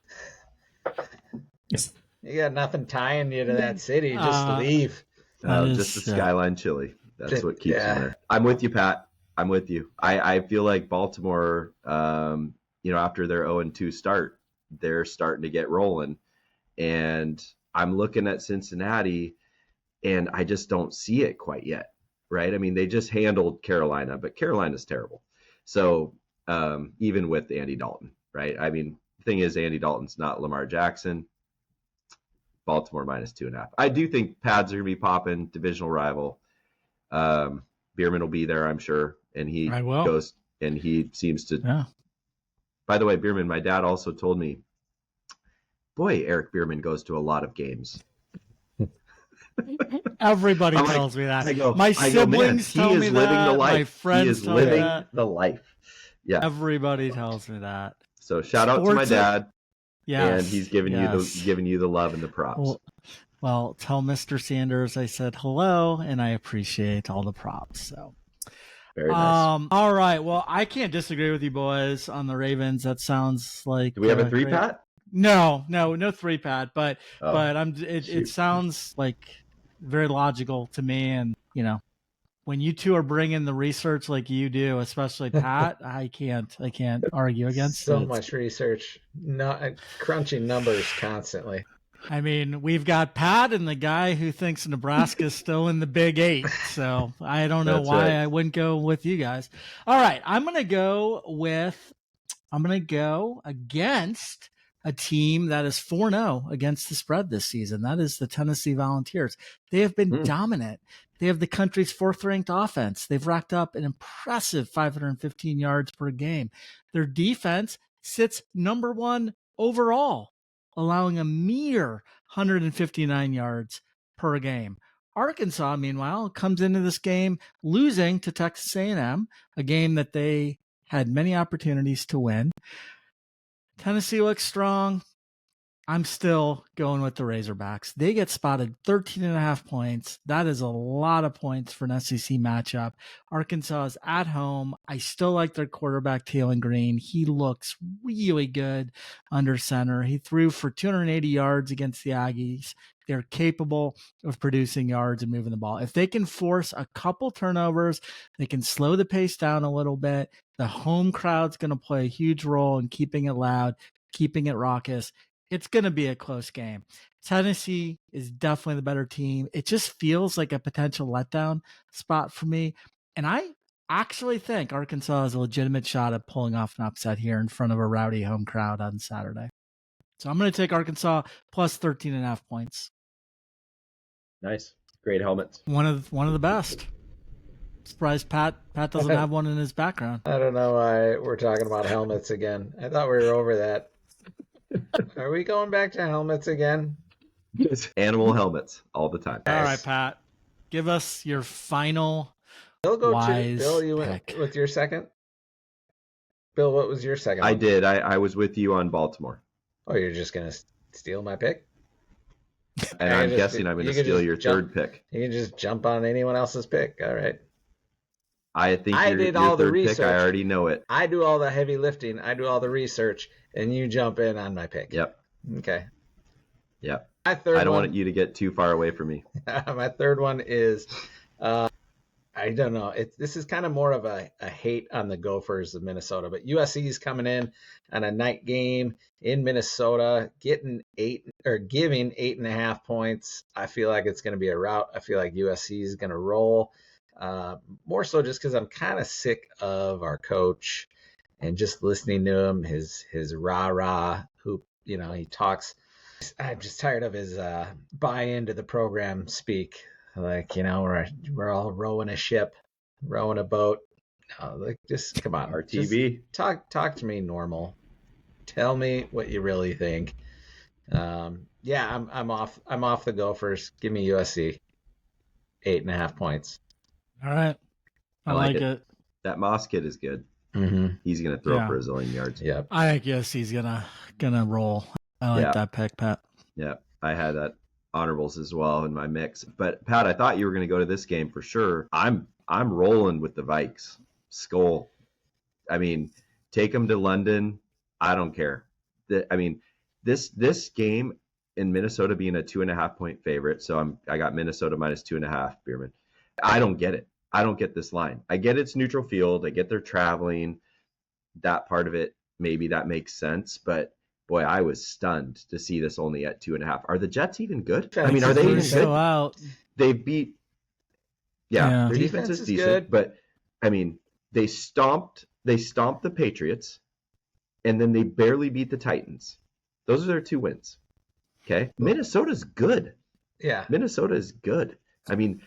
You got nothing tying you to that city. Just leave. just the skyline chili. That's what keeps me there. I'm with you, Pat. I'm with you. I feel like Baltimore, after their 0-2 start, they're starting to get rolling. And I'm looking at Cincinnati, and I just don't see it quite yet, right? I mean, they just handled Carolina, but Carolina's terrible. So even with Andy Dalton, right? I mean, the thing is, Andy Dalton's not Lamar Jackson. Baltimore -2.5. I do think pads are going to be popping, divisional rival. Bierman will be there, I'm sure. And he goes, and he seems to. Yeah. By the way, Bierman, my dad also told me, boy, Eric Bierman goes to a lot of games. Everybody tells me that. My siblings tell me that. My friends tell me that. He is living the life. Yeah. Everybody tells me that. So shout out to my dad. Yes. And he's giving you the love and the props. Well, tell Mr. Sanders I said hello, and I appreciate all the props. So very nice. All right. Well, I can't disagree with you boys on the Ravens. That sounds like. Do we have a 3-pat? No 3-pat. But it sounds like very logical to me, and when you two are bringing the research like you do, especially Pat, I can't argue against it. So much research, crunching numbers constantly. I mean, we've got Pat and the guy who thinks Nebraska's still in the Big 8. So I don't know why I wouldn't go with you guys. All right, I'm going to go against a team that is 4-0 against the spread this season. That is the Tennessee Volunteers. They have been dominant. They have the country's 4th-ranked offense. They've racked up an impressive 515 yards per game. Their defense sits number 1 overall, allowing a mere 159 yards per game. Arkansas, meanwhile, comes into this game losing to Texas A&M, a game that they had many opportunities to win. Tennessee looks strong. I'm still going with the Razorbacks. They get spotted 13.5 points. That is a lot of points for an SEC matchup. Arkansas is at home. I still like their quarterback, Taylor Green. He looks really good under center. He threw for 280 yards against the Aggies. They're capable of producing yards and moving the ball. If they can force a couple turnovers, they can slow the pace down a little bit. The home crowd's going to play a huge role in keeping it loud, keeping it raucous. It's going to be a close game. Tennessee is definitely the better team. It just feels like a potential letdown spot for me. And I actually think Arkansas has a legitimate shot at pulling off an upset here in front of a rowdy home crowd on Saturday. So I'm going to take Arkansas plus 13.5 points. Nice. Great helmets. One of the best. Surprised Pat doesn't have one in his background. I don't know why we're talking about helmets again. I thought we were over that. Are we going back to helmets again? Animal helmets all the time. All right, Pat. Give us your final Bill, wise Bill, you pick. went with your second? Bill, what was your second? I did. I was with you on Baltimore. Oh, you're just going to steal my pick? And I'm guessing I'm going to steal your third pick. You can just jump on anyone else's pick. All right. I think I did all the third research. pick, I already know it. I do all the heavy lifting. I do all the research, and you jump in on my pick. Yep. Okay. Yep. My third I don't want you to get too far away from me. My third one is, I don't know. This is kind of more of a hate on the Gophers of Minnesota, but USC is coming in on a night game in Minnesota, giving 8.5 points. I feel like it's going to be a rout. I feel like USC is going to roll. More so just because I'm kind of sick of our coach and just listening to him, his rah-rah hoop. He talks. I'm just tired of his buy into the program speak. Like, we're all rowing a ship, rowing a boat. No, like, just come on. RTV. Just talk to me normal. Tell me what you really think. Yeah, I'm off the Gophers. Give me USC. 8.5 points. All right. I like it. That Moss kid is good. Mm-hmm. He's going to throw for a zillion yards. Yeah. I think USC's gonna roll. I like that pick, Pat. Yeah. I had that honorables as well in my mix. But Pat, I thought you were going to go to this game for sure. I'm rolling with the Vikes. Skull. I mean, take them to London. I don't care. This game in Minnesota being a 2.5 point favorite. So I got Minnesota minus 2.5, Bierman. I don't get it. I don't get this line. I get it's neutral field. I get they're traveling. That part of it, maybe that makes sense. But boy, I was stunned to see this only at 2.5. Are the Jets even good? I mean, are they even good? Out. They beat. Yeah, their defense is decent, good. But I mean, they stomped the Patriots, and then they barely beat the Titans. Those are their 2 wins. Okay, Minnesota's good. Yeah, Minnesota is good. I mean,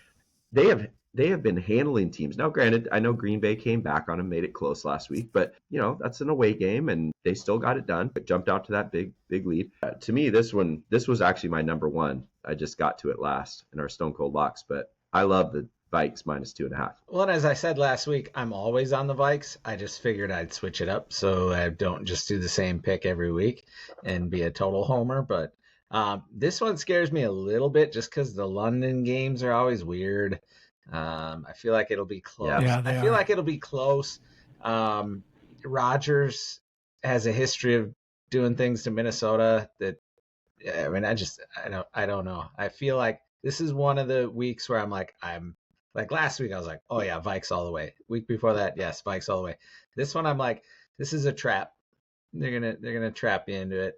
they have been handling teams. Now, granted, I know Green Bay came back on and made it close last week, but that's an away game, and they still got it done. But jumped out to that big lead. To me, this was actually my number one. I just got to it last in our Stone Cold Locks, but I love the Vikes minus 2.5. Well, and as I said last week, I'm always on the Vikes. I just figured I'd switch it up so I don't just do the same pick every week and be a total homer. But this one scares me a little bit just because the London games are always weird. I feel like it'll be close. Yeah, I feel like it'll be close. Rodgers has a history of doing things to Minnesota that, I mean, I don't know. I feel like this is one of the weeks where I'm like last week I was like, oh yeah, Vikes all the way. Week before that, yes, Vikes all the way. This one I'm like, this is a trap. They're gonna trap you into it.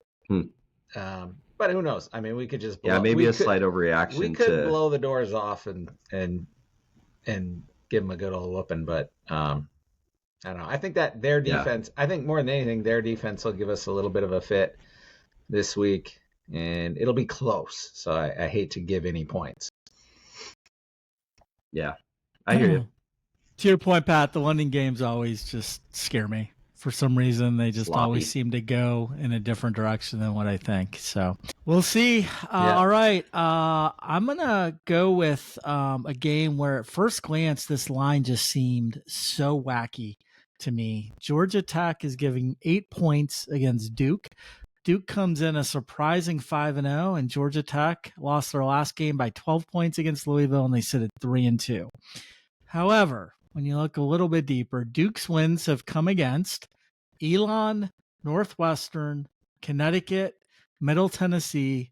But who knows? I mean, we could just maybe a slight overreaction. We could blow the doors off and give them a good old whooping. But I don't know. I think that their defense. I think more than anything, their defense will give us a little bit of a fit this week, and it'll be close. So I hate to give any points. Yeah, I hear you. To your point, Pat, the London games always just scare me. For some reason, they just always seem to go in a different direction than what I think. So we'll see. All right. I'm going to go with a game where at first glance, this line just seemed so wacky to me. Georgia Tech is giving 8 points against Duke. Duke comes in a surprising 5-0, and Georgia Tech lost their last game by 12 points against Louisville, and they sit at 3-2. However, when you look a little bit deeper, Duke's wins have come against Elon, Northwestern, Connecticut, Middle Tennessee,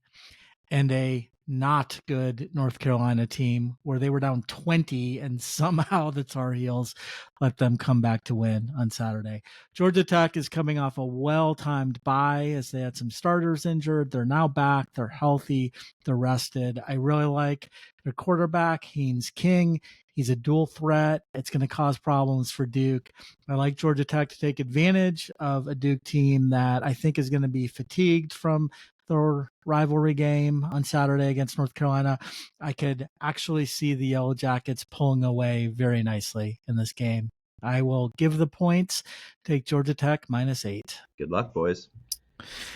and a not good North Carolina team where they were down 20 and somehow the Tar Heels let them come back to win on Saturday. Georgia Tech is coming off a well-timed bye as they had some starters injured. They're now back. They're healthy. They're rested. I really like their quarterback, Haynes King. He's a dual threat. It's going to cause problems for Duke. I like Georgia Tech to take advantage of a Duke team that I think is going to be fatigued from their rivalry game on Saturday against North Carolina. I could actually see the Yellow Jackets pulling away very nicely in this game. I will give the points, take Georgia Tech -8. Good luck, boys.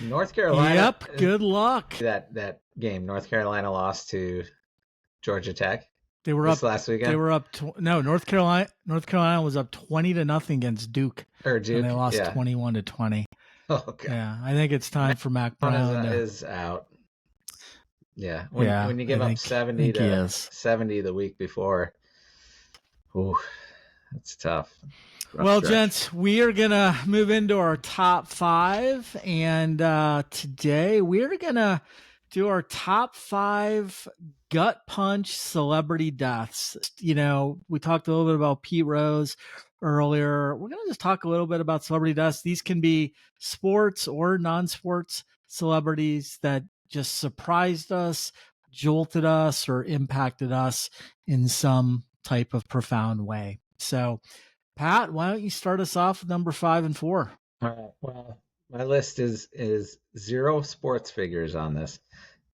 North Carolina. Yep, good luck. That game, North Carolina lost to Georgia Tech. They were up last weekend. They were up. North Carolina was up 20-0 against Duke. Duke, and they lost 21-20. Oh, God. Yeah, I think it's time for Mac Brown. Is out. Yeah, Yeah, when you I give up think 70 he to is. 70 the week before, ooh, that's tough. Rough Well, stretch. gents, we are going to move into our top five. And today we're going to do our top five gut punch celebrity deaths. You know, we talked a little bit about Pete Rose earlier. We're going to just talk a little bit about celebrity deaths. These can be sports or non sports celebrities that just surprised us, jolted us, or impacted us in some type of profound way. So, Pat, why don't you start us off with number 5 and 4? All right. Well, my list is zero sports figures on this.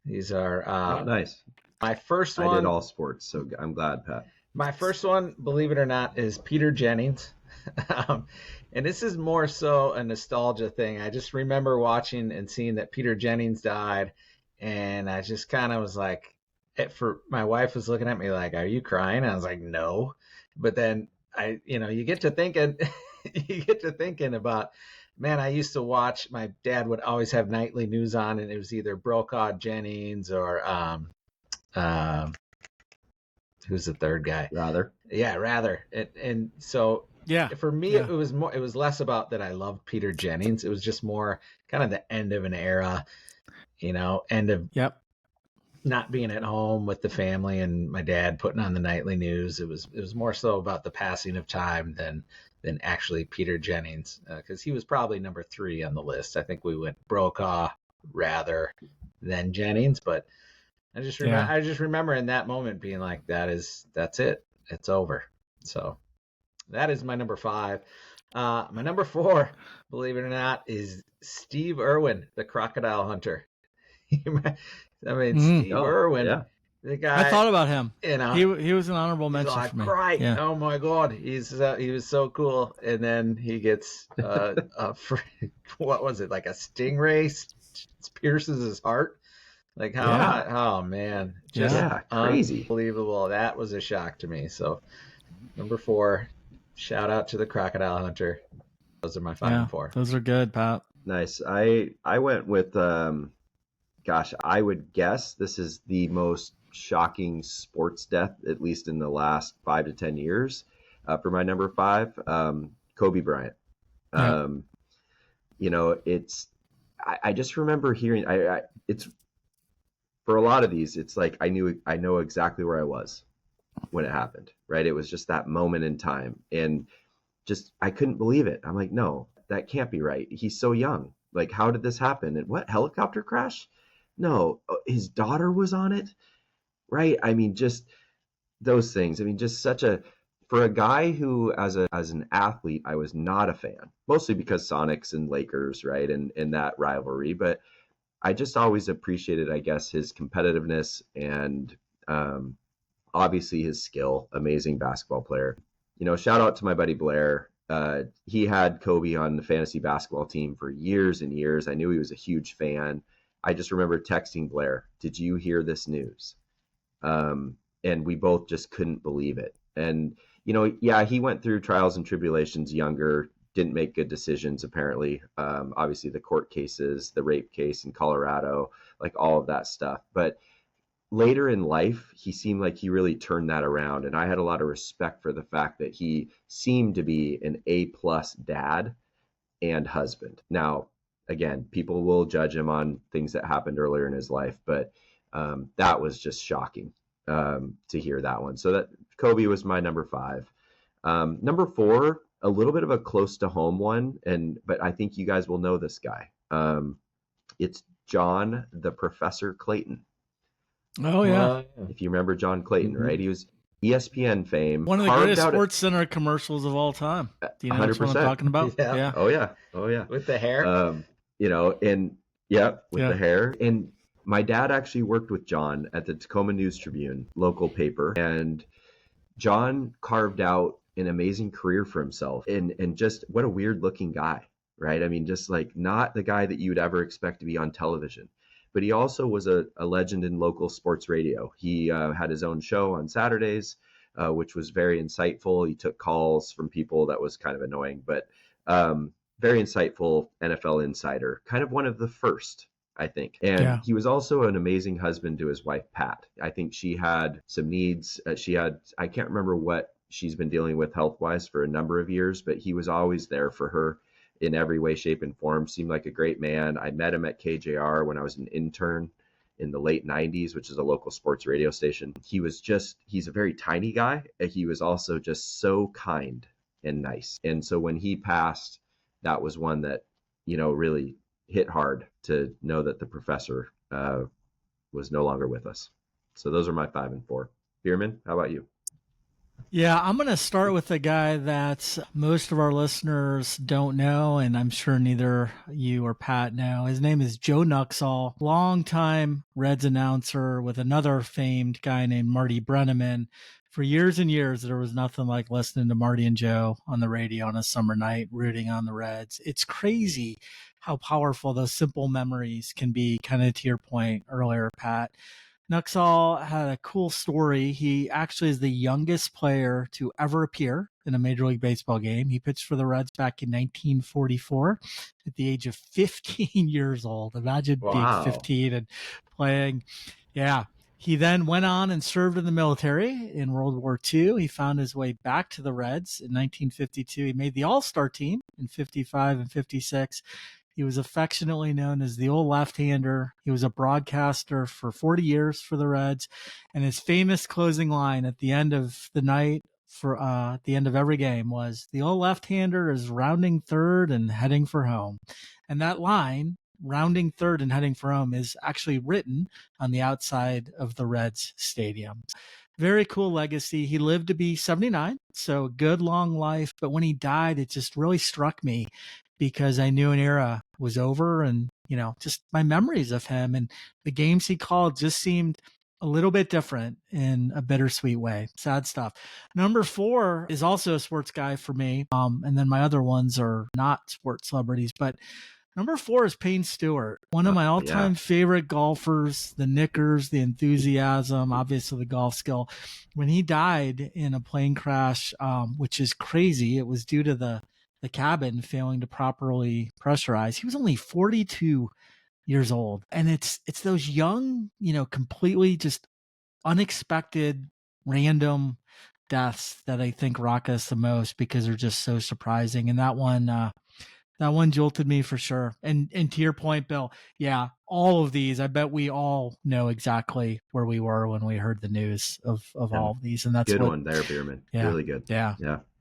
These are Oh, nice. my first I did one. all sports, so I'm glad, Pat. My first one, believe it or not, is Peter Jennings. And this is more so a nostalgia thing. I just remember watching and seeing that Peter Jennings died, and I just kind of was like, for my wife was looking at me like, "Are you crying?" And I was like, "No," but then you get to thinking, you get to thinking about, man, I used to watch. My dad would always have nightly news on, and it was either Brokaw, Jennings, or who's the third guy? Rather. Yeah, rather. And so Yeah. for me, Yeah. it was less about that I loved Peter Jennings. It was just more kind of the end of an era, end of Yep. not being at home with the family and my dad putting on the nightly news. It was more so about the passing of time than actually Peter Jennings, because he was probably number 3 on the list. I think we went Brokaw rather than Jennings, but I just remember in that moment being like, that's it. It's over. So that is my number 5. My number 4, believe it or not, is Steve Irwin, the crocodile hunter. I mean, Steve Irwin, yeah. the guy. I thought about him. You know, he was an honorable mention like, for me. Right. Yeah. Oh my God. He was so cool. And then he gets what was it? Like a stingray pierces his heart. Like oh man, just crazy, unbelievable. That was a shock to me. So number 4, shout out to the crocodile hunter. Those are my 5 and 4. Those are good, Pat. Nice. I went with gosh, I would guess this is the most shocking sports death, at least in the last 5 to 10 years. For my number 5, Kobe Bryant. Yeah. I just remember hearing. It's for a lot of these. It's like I know exactly where I was when it happened. Right. It was just that moment in time, and just I couldn't believe it. I'm like, no, that can't be right. He's so young. Like, how did this happen? And what, helicopter crash? No, his daughter was on it, right? I mean, just those things. I mean, just for a guy who, as an athlete, I was not a fan, mostly because Sonics and Lakers, right, and that rivalry. But I just always appreciated, I guess, his competitiveness and obviously his skill. Amazing basketball player. Shout out to my buddy Blair. He had Kobe on the fantasy basketball team for years and years. I knew he was a huge fan. I just remember texting Blair, "Did you hear this news?" And we both just couldn't believe it. And, he went through trials and tribulations younger, didn't make good decisions, apparently. Obviously, the court cases, the rape case in Colorado, like all of that stuff. But later in life, he seemed like he really turned that around. And I had a lot of respect for the fact that he seemed to be an A-plus dad and husband. Now, again, people will judge him on things that happened earlier in his life, but that was just shocking to hear that one. So that Kobe was my number 5. Number 4, a little bit of a close to home one, but I think you guys will know this guy. It's John the Professor Clayton. Oh yeah. If you remember John Clayton, mm-hmm. Right? He was ESPN fame. One of the greatest Sports Center commercials of all time. Do you know 100%. What I'm talking about? Yeah. Oh yeah. With the hair. The hair. And my dad actually worked with John at the Tacoma News Tribune, local paper, and John carved out an amazing career for himself. And just what a weird looking guy, right? I mean, just like not the guy that you'd ever expect to be on television. But he also was a legend in local sports radio. He had his own show on Saturdays, which was very insightful. He took calls from people that was kind of annoying, but very insightful NFL insider, kind of one of the first, I think. And Yeah. he was also an amazing husband to his wife, Pat. I think she had some needs. I can't remember what she's been dealing with health wise for a number of years, but he was always there for her in every way, shape, and form. Seemed like a great man. I met him at KJR when I was an intern in the late 90s, which is a local sports radio station. He's a very tiny guy. He was also just so kind and nice. And so when he passed, that was one that, really hit hard to know that the professor was no longer with us. So those are my 5 and 4. Bierman, how about you? Yeah, I'm going to start with a guy that most of our listeners don't know, and I'm sure neither you or Pat know. His name is Joe Nuxall, longtime Reds announcer with another famed guy named Marty Brenneman. For years and years, there was nothing like listening to Marty and Joe on the radio on a summer night, rooting on the Reds. It's crazy how powerful those simple memories can be, kind of to your point earlier, Pat. Nuxall had a cool story. He actually is the youngest player to ever appear in a Major League Baseball game. He pitched for the Reds back in 1944 at the age of 15 years old. Imagine being 15 and playing. Yeah. He then went on and served in the military in World War II. He found his way back to the Reds in 1952. He made the All-Star team in 55 and 56. He was affectionately known as the old left-hander. He was a broadcaster for 40 years for the Reds. And his famous closing line at the end of the night, at the end of every game, was, "The old left-hander is rounding third and heading for home." And that line, rounding third and heading for home, is actually written on the outside of the Reds stadium. Very cool legacy. He lived to be 79, so good long life. But when he died, it just really struck me because I knew an era was over, and, just my memories of him and the games he called just seemed a little bit different in a bittersweet way. Sad stuff. Number 4 is also a sports guy for me. And then my other ones are not sports celebrities, but number 4 is Payne Stewart, one of my all-time favorite golfers, the knickers, the enthusiasm, obviously the golf skill. When he died in a plane crash, which is crazy, it was due to the cabin failing to properly pressurize. He was only 42 years old. And it's those young, completely just unexpected, random deaths that I think rock us the most because they're just so surprising. And that one jolted me for sure. And to your point, Bill, yeah, all of these, I bet we all know exactly where we were when we heard the news of all of these. And that's good one there, Bierman. Yeah, really good. Yeah.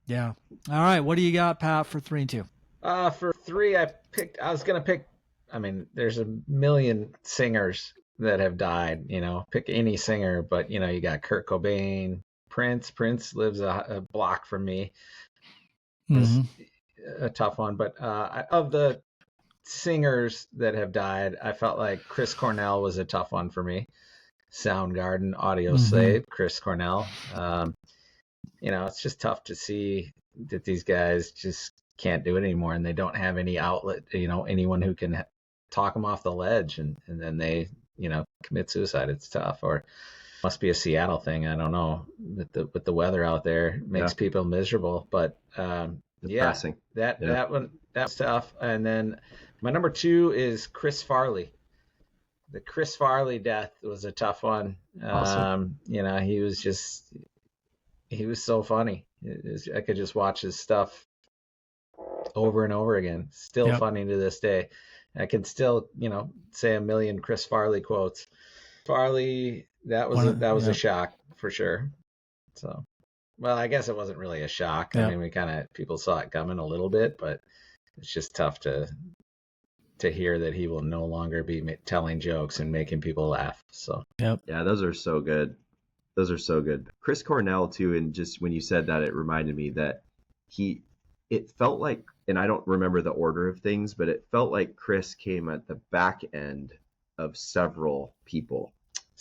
All right. What do you got, Pat, for 3 and 2? For 3, I was going to pick, there's a million singers that have died, pick any singer, but, you got Kurt Cobain, Prince. Prince lives a block from me. Mm-hmm. A tough one, but of the singers that have died, I felt like Chris Cornell was a tough one for me. Soundgarden, Audio Slave, Chris Cornell. It's just tough to see that these guys just can't do it anymore, and they don't have any outlet, anyone who can talk them off the ledge, and then they, commit suicide. It's tough. Or must be a Seattle thing. I don't know. With the weather out there makes people miserable, but depressing. That one, that's tough. And then my number 2 is Chris Farley. The Chris Farley death was a tough one. Awesome. He was so funny. I could just watch his stuff over and over again. Still funny to this day. I can still, say a million Chris Farley quotes. Farley, that was a shock for sure. So, well, I guess it wasn't really a shock. I mean, people saw it coming a little bit, but it's just tough to hear that he will no longer be telling jokes and making people laugh. So, yeah, those are so good. Chris Cornell too, and just when you said that, it reminded me that it felt like, and I don't remember the order of things, but it felt like Chris came at the back end of several people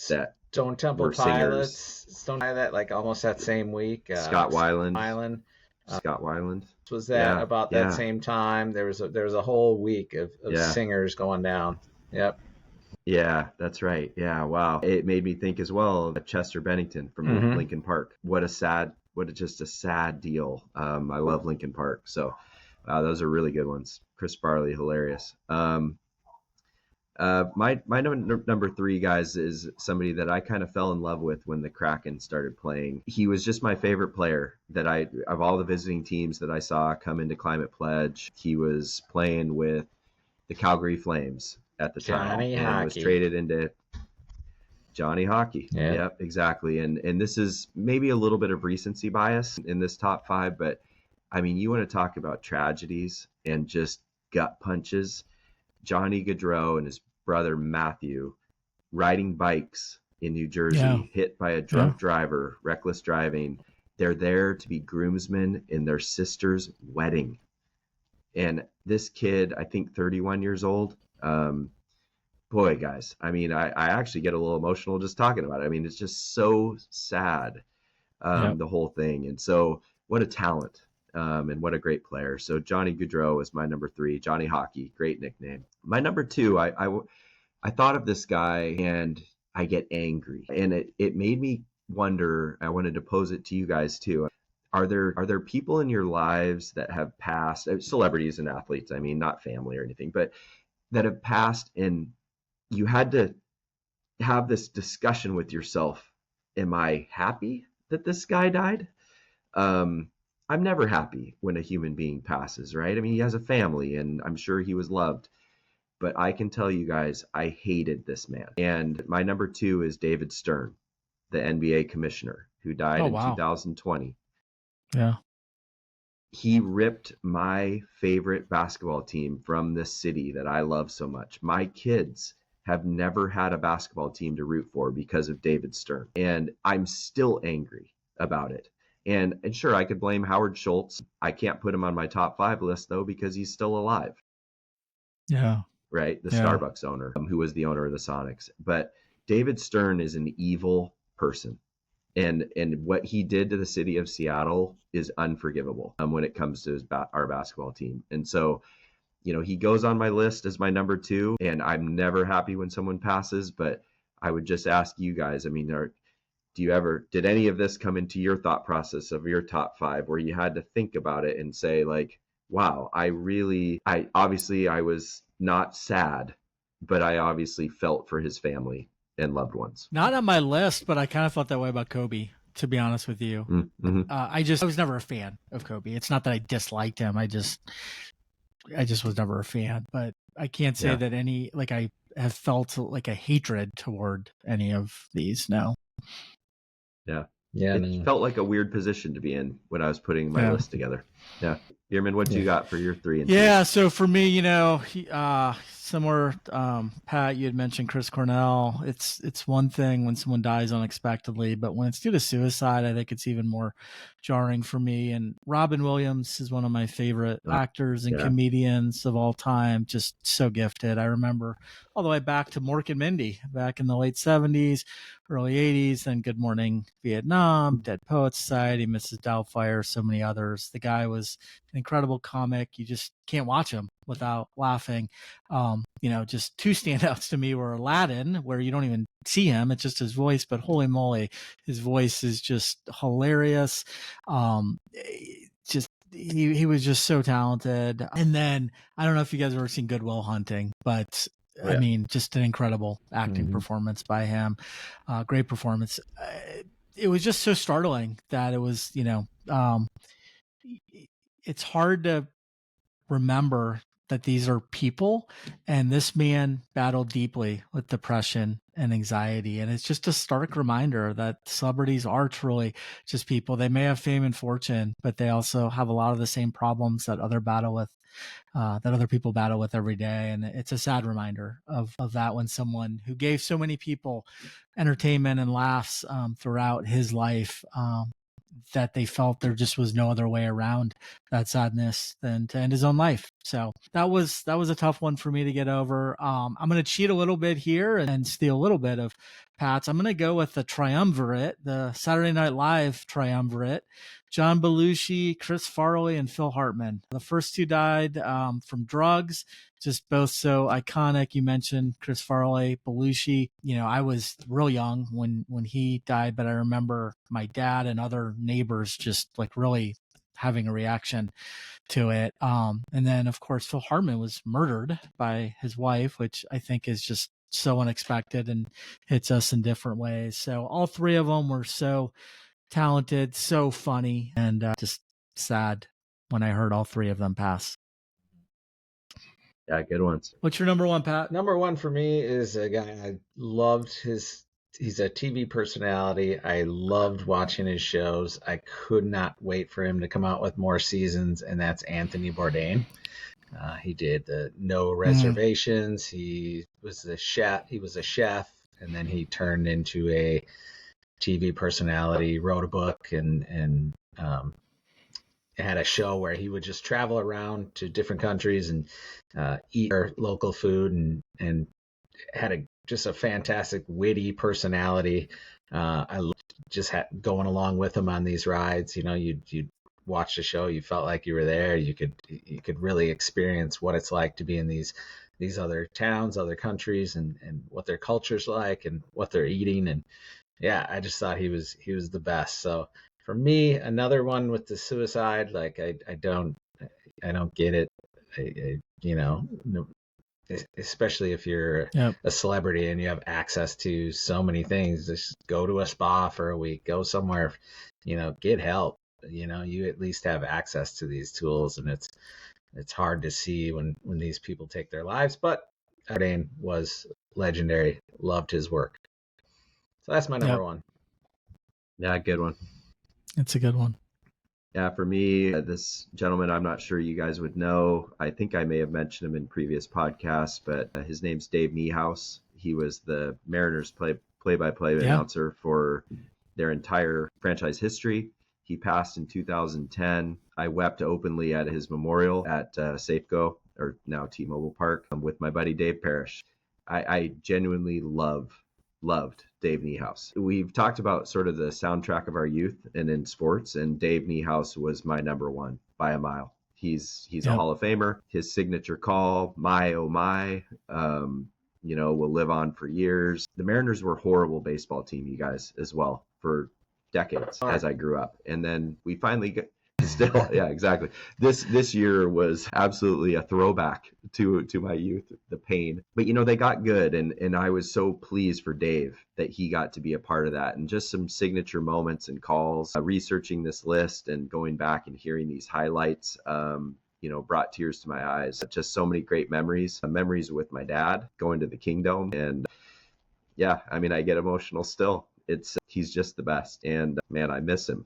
that Stone Temple Pilots, like almost that same week. Scott Weiland. Was that about that same time? There was a whole week of singers going down. Yep. Yeah, that's right. Yeah, wow. It made me think as well of Chester Bennington from Linkin Park. What a sad deal. I love Linkin Park. So those are really good ones. Chris Farley, hilarious. My number three, guys, is somebody that I kind of fell in love with when the Kraken started playing. He was just my favorite player that of all the visiting teams that I saw come into Climate Pledge. He was playing with the Calgary Flames at the time Johnny and was Hockey. traded into Johnny Hockey. Yeah. Yep, exactly. And this is maybe a little bit of recency bias in this top five, but I mean, you want to talk about tragedies and just gut punches. Johnny Gaudreau and his brother Matthew riding bikes in New Jersey, hit by a drunk driver, reckless driving. They're there to be groomsmen in their sister's wedding. And this kid, I think 31 years old, boy, guys, I mean, I actually get a little emotional just talking about it. I mean, it's just so sad, the whole thing. And so what a talent. And what a great player. So Johnny Gaudreau is my number three. Johnny Hockey, great nickname. My number two, I thought of this guy and I get angry. And it made me wonder, I wanted to pose it to you guys too. Are there people in your lives that have passed, celebrities and athletes, I mean, not family or anything, but that have passed and you had to have this discussion with yourself? Am I happy that this guy died? I'm never happy when a human being passes, right? I mean, he has a family and I'm sure he was loved. But I can tell you guys, I hated this man. And my number two is David Stern, the NBA commissioner who died in 2020. Yeah. He ripped my favorite basketball team from this city that I love so much. My kids have never had a basketball team to root for because of David Stern. And I'm still angry about it. And sure, I could blame Howard Schultz. I can't put him on my top five list, though, because he's still alive. Yeah. Right? The Starbucks owner, who was the owner of the Sonics. But David Stern is an evil person. And what he did to the city of Seattle is unforgivable when it comes to our basketball team. And so, you know, he goes on my list as my number two. And I'm never happy when someone passes. But I would just ask you guys, I mean, did any of this come into your thought process of your top five where you had to think about it and say like, wow, I obviously I was not sad, but I obviously felt for his family and loved ones. Not on my list, but I kind of felt that way about Kobe, to be honest with you. Mm-hmm. I was never a fan of Kobe. It's not that I disliked him. I just was never a fan, but I can't say that I have felt like a hatred toward any of these. No. Yeah. It felt like a weird position to be in when I was putting my list together. Yeah. Bierman, what you got for your three and two? So for me, you know, similar, Pat, you had mentioned Chris Cornell. It's one thing when someone dies unexpectedly, but when it's due to suicide, I think it's even more jarring for me. And Robin Williams is one of my favorite actors and comedians of all time. Just so gifted. I remember all the way back to Mork and Mindy back in the late 70s, early 80s, then Good Morning Vietnam, Dead Poets Society, Mrs. Doubtfire, so many others. The guy was an incredible comic. You just can't watch him without laughing. You know, just two standouts to me were Aladdin, where you don't even see him. It's just his voice, but holy moly, his voice is just hilarious. He was just so talented. And then I don't know if you guys have ever seen Good Will Hunting, but I mean, just an incredible acting performance by him. Great performance. It was just so startling that it was, you know, it's hard to remember that these are people, and this man battled deeply with depression and anxiety. And it's just a stark reminder that celebrities are truly just people. They may have fame and fortune, but they also have a lot of the same problems that other people battle with every day. And it's a sad reminder of that when someone who gave so many people entertainment and laughs throughout his life, that they felt there just was no other way around that sadness than to end his own life. So that was a tough one for me to get over. I'm going to cheat a little bit here and steal a little bit of Pat's. I'm going to go with the triumvirate, the Saturday Night Live triumvirate: John Belushi, Chris Farley, and Phil Hartman. The first two died from drugs, just both so iconic. You mentioned Chris Farley, Belushi. You know, I was real young when he died, but I remember my dad and other neighbors just like really having a reaction to it. And then, of course, Phil Hartman was murdered by his wife, which I think is just so unexpected and hits us in different ways. So all three of them were so talented, so funny, and just sad when I heard all three of them pass. Yeah, good ones. What's your number one, Pat? Number one for me is a guy I loved he's a TV personality. I loved watching his shows. I could not wait for him to come out with more seasons, and that's Anthony Bourdain. He did the No Reservations. He was a chef, and then he turned into a TV personality, wrote a book, and had a show where he would just travel around to different countries and eat our local food, and had just a fantastic, witty personality. I just had going along with him on these rides. You know, you'd watch the show, you felt like you were there. You could really experience what it's like to be in these other towns, other countries, and what their culture's like and what they're eating. And yeah, I just thought he was the best. So for me, another one with the suicide, like I don't get it. You know, especially if you're a celebrity and you have access to so many things, just go to a spa for a week, go somewhere, you know, get help. You know, you at least have access to these tools, and it's hard to see when these people take their lives. But Bourdain was legendary. Loved his work. So that's my number one. Yeah, good one. It's a good one. Yeah, for me, this gentleman, I'm not sure you guys would know. I think I may have mentioned him in previous podcasts, but his name's Dave Niehaus. He was the Mariners play-by-play announcer for their entire franchise history. He passed in 2010. I wept openly at his memorial at Safeco, or now T-Mobile Park, with my buddy Dave Parrish. I genuinely loved Dave Niehaus. We've talked about sort of the soundtrack of our youth and in sports, and Dave Niehaus was my number one by a mile. He's a Hall of Famer. His signature call, my oh my, you know, will live on for years. The Mariners were a horrible baseball team, you guys, as well, for decades as I grew up. And then we finally got still, yeah, exactly. This year was absolutely a throwback to my youth, the pain. But you know, they got good, and I was so pleased for Dave that he got to be a part of that. And just some signature moments and calls, researching this list and going back and hearing these highlights, you know, brought tears to my eyes. Just so many great memories with my dad going to the Kingdom. And yeah, I mean, I get emotional still. He's just the best, and man, I miss him.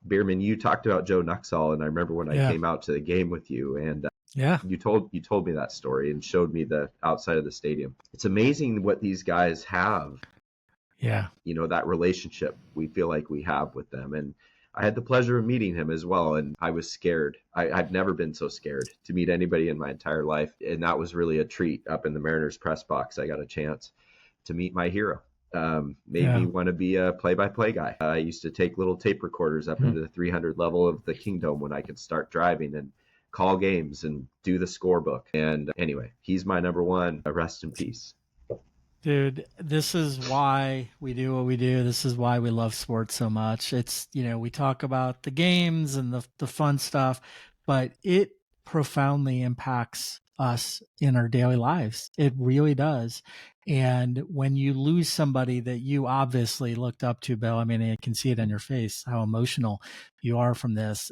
Bierman, you talked about Joe Nuxall, and I remember when I came out to the game with you, and you told me that story and showed me the outside of the stadium. It's amazing what these guys have. Yeah, you know, that relationship we feel like we have with them, and I had the pleasure of meeting him as well, and I was scared. I've never been so scared to meet anybody in my entire life, and that was really a treat. Up in the Mariners press box, I got a chance to meet my hero. Made me want to be a play-by-play guy. I used to take little tape recorders up into the 300 level of the Kingdom when I could start driving and call games and do the scorebook. And anyway, he's my number one. Rest in peace. Dude, this is why we do what we do. This is why we love sports so much. It's, you know, we talk about the games and the fun stuff, but it profoundly impacts us in our daily lives. It really does. And when you lose somebody that you obviously looked up to, Bill, I mean, I can see it on your face, how emotional you are from this.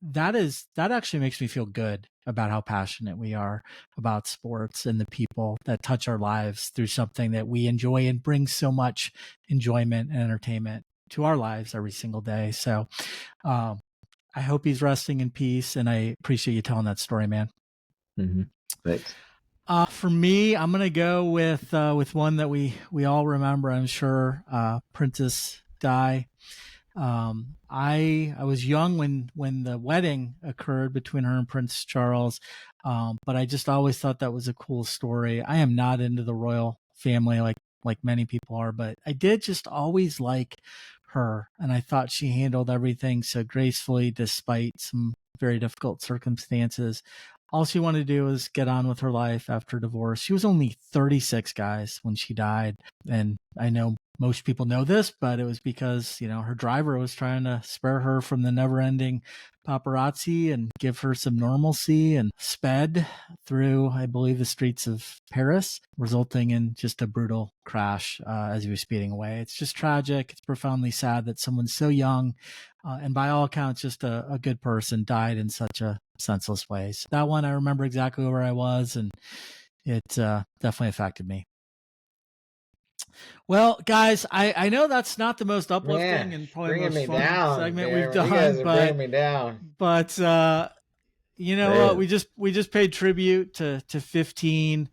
That actually makes me feel good about how passionate we are about sports and the people that touch our lives through something that we enjoy and bring so much enjoyment and entertainment to our lives every single day. So I hope he's resting in peace, and I appreciate you telling that story, man. Mm-hmm. Thanks. For me, I'm gonna go with one that we all remember, I'm sure, Princess Di. I was young when the wedding occurred between her and Prince Charles, but I just always thought that was a cool story. I am not into the royal family like many people are, but I did just always like her, and I thought she handled everything so gracefully despite some very difficult circumstances. All she wanted to do was get on with her life after divorce. She was only 36, guys, when she died, and I know most people know this, but it was because, her driver was trying to spare her from the never ending paparazzi and give her some normalcy, and sped through, I believe, the streets of Paris, resulting in just a brutal crash as he was speeding away. It's just tragic. It's profoundly sad that someone so young and by all accounts just a good person died in such a senseless way. So that one, I remember exactly where I was, and it definitely affected me. Well, guys, I know that's not the most uplifting and probably most fun segment we've done, you guys are bringing me down. But you know what? We just paid tribute to 15,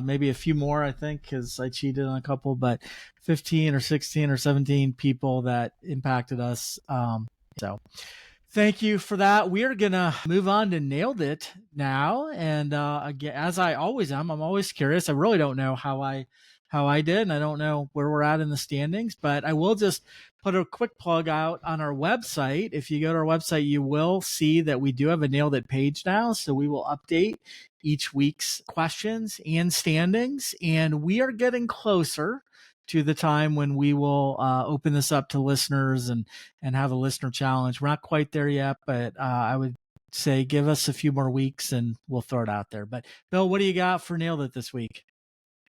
maybe a few more, I think, because I cheated on a couple, but 15 or 16 or 17 people that impacted us. So thank you for that. We are going to move on to Nailed It now. And again, as I always am, I'm always curious. I really don't know how I did, and I don't know where we're at in the standings, but I will just put a quick plug out on our website. If you go to our website, you will see that we do have a Nailed It page now. So we will update each week's questions and standings, and we are getting closer to the time when we will open this up to listeners and have a listener challenge. We're not quite there yet, but I would say give us a few more weeks and we'll throw it out there. But Bill, what do you got for Nailed It this week?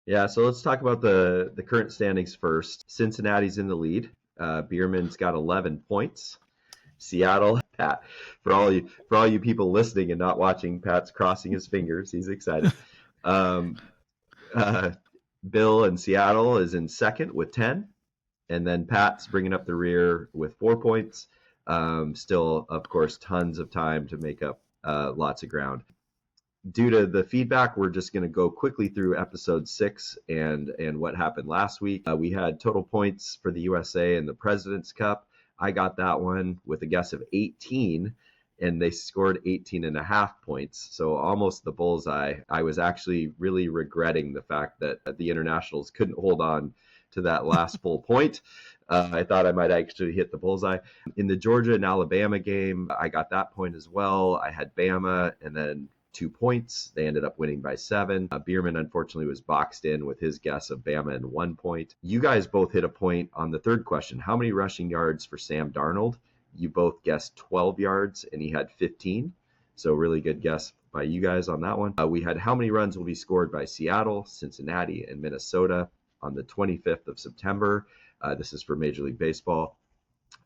Yeah, so let's talk about the current standings first. Cincinnati's in the lead. Bierman's got 11 points. Seattle, Pat, for all you people listening and not watching, Pat's crossing his fingers. He's excited. Bill in Seattle is in second with 10, and then Pat's bringing up the rear with 4 points. Still, of course, tons of time to make up lots of ground. Due to the feedback, we're just going to go quickly through episode 6 and what happened last week. We had total points for the USA in the President's Cup. I got that one with a guess of 18, and they scored 18.5 points, so almost the bullseye. I was actually really regretting the fact that the internationals couldn't hold on to that last full point. I thought I might actually hit the bullseye. In the Georgia and Alabama game, I got that point as well. I had Bama and then 2 points. They ended up winning by 7. Bierman, unfortunately, was boxed in with his guess of Bama and 1 point. You guys both hit a point on the third question. How many rushing yards for Sam Darnold? You both guessed 12 yards, and he had 15. So really good guess by you guys on that one. We had how many runs will be scored by Seattle, Cincinnati, and Minnesota on the 25th of September. This is for Major League Baseball.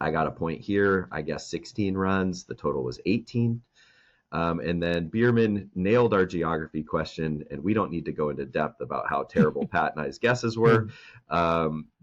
I got a point here. I guessed 16 runs. The total was 18. And then Bierman nailed our geography question, and we don't need to go into depth about how terrible Pat and I's guesses were.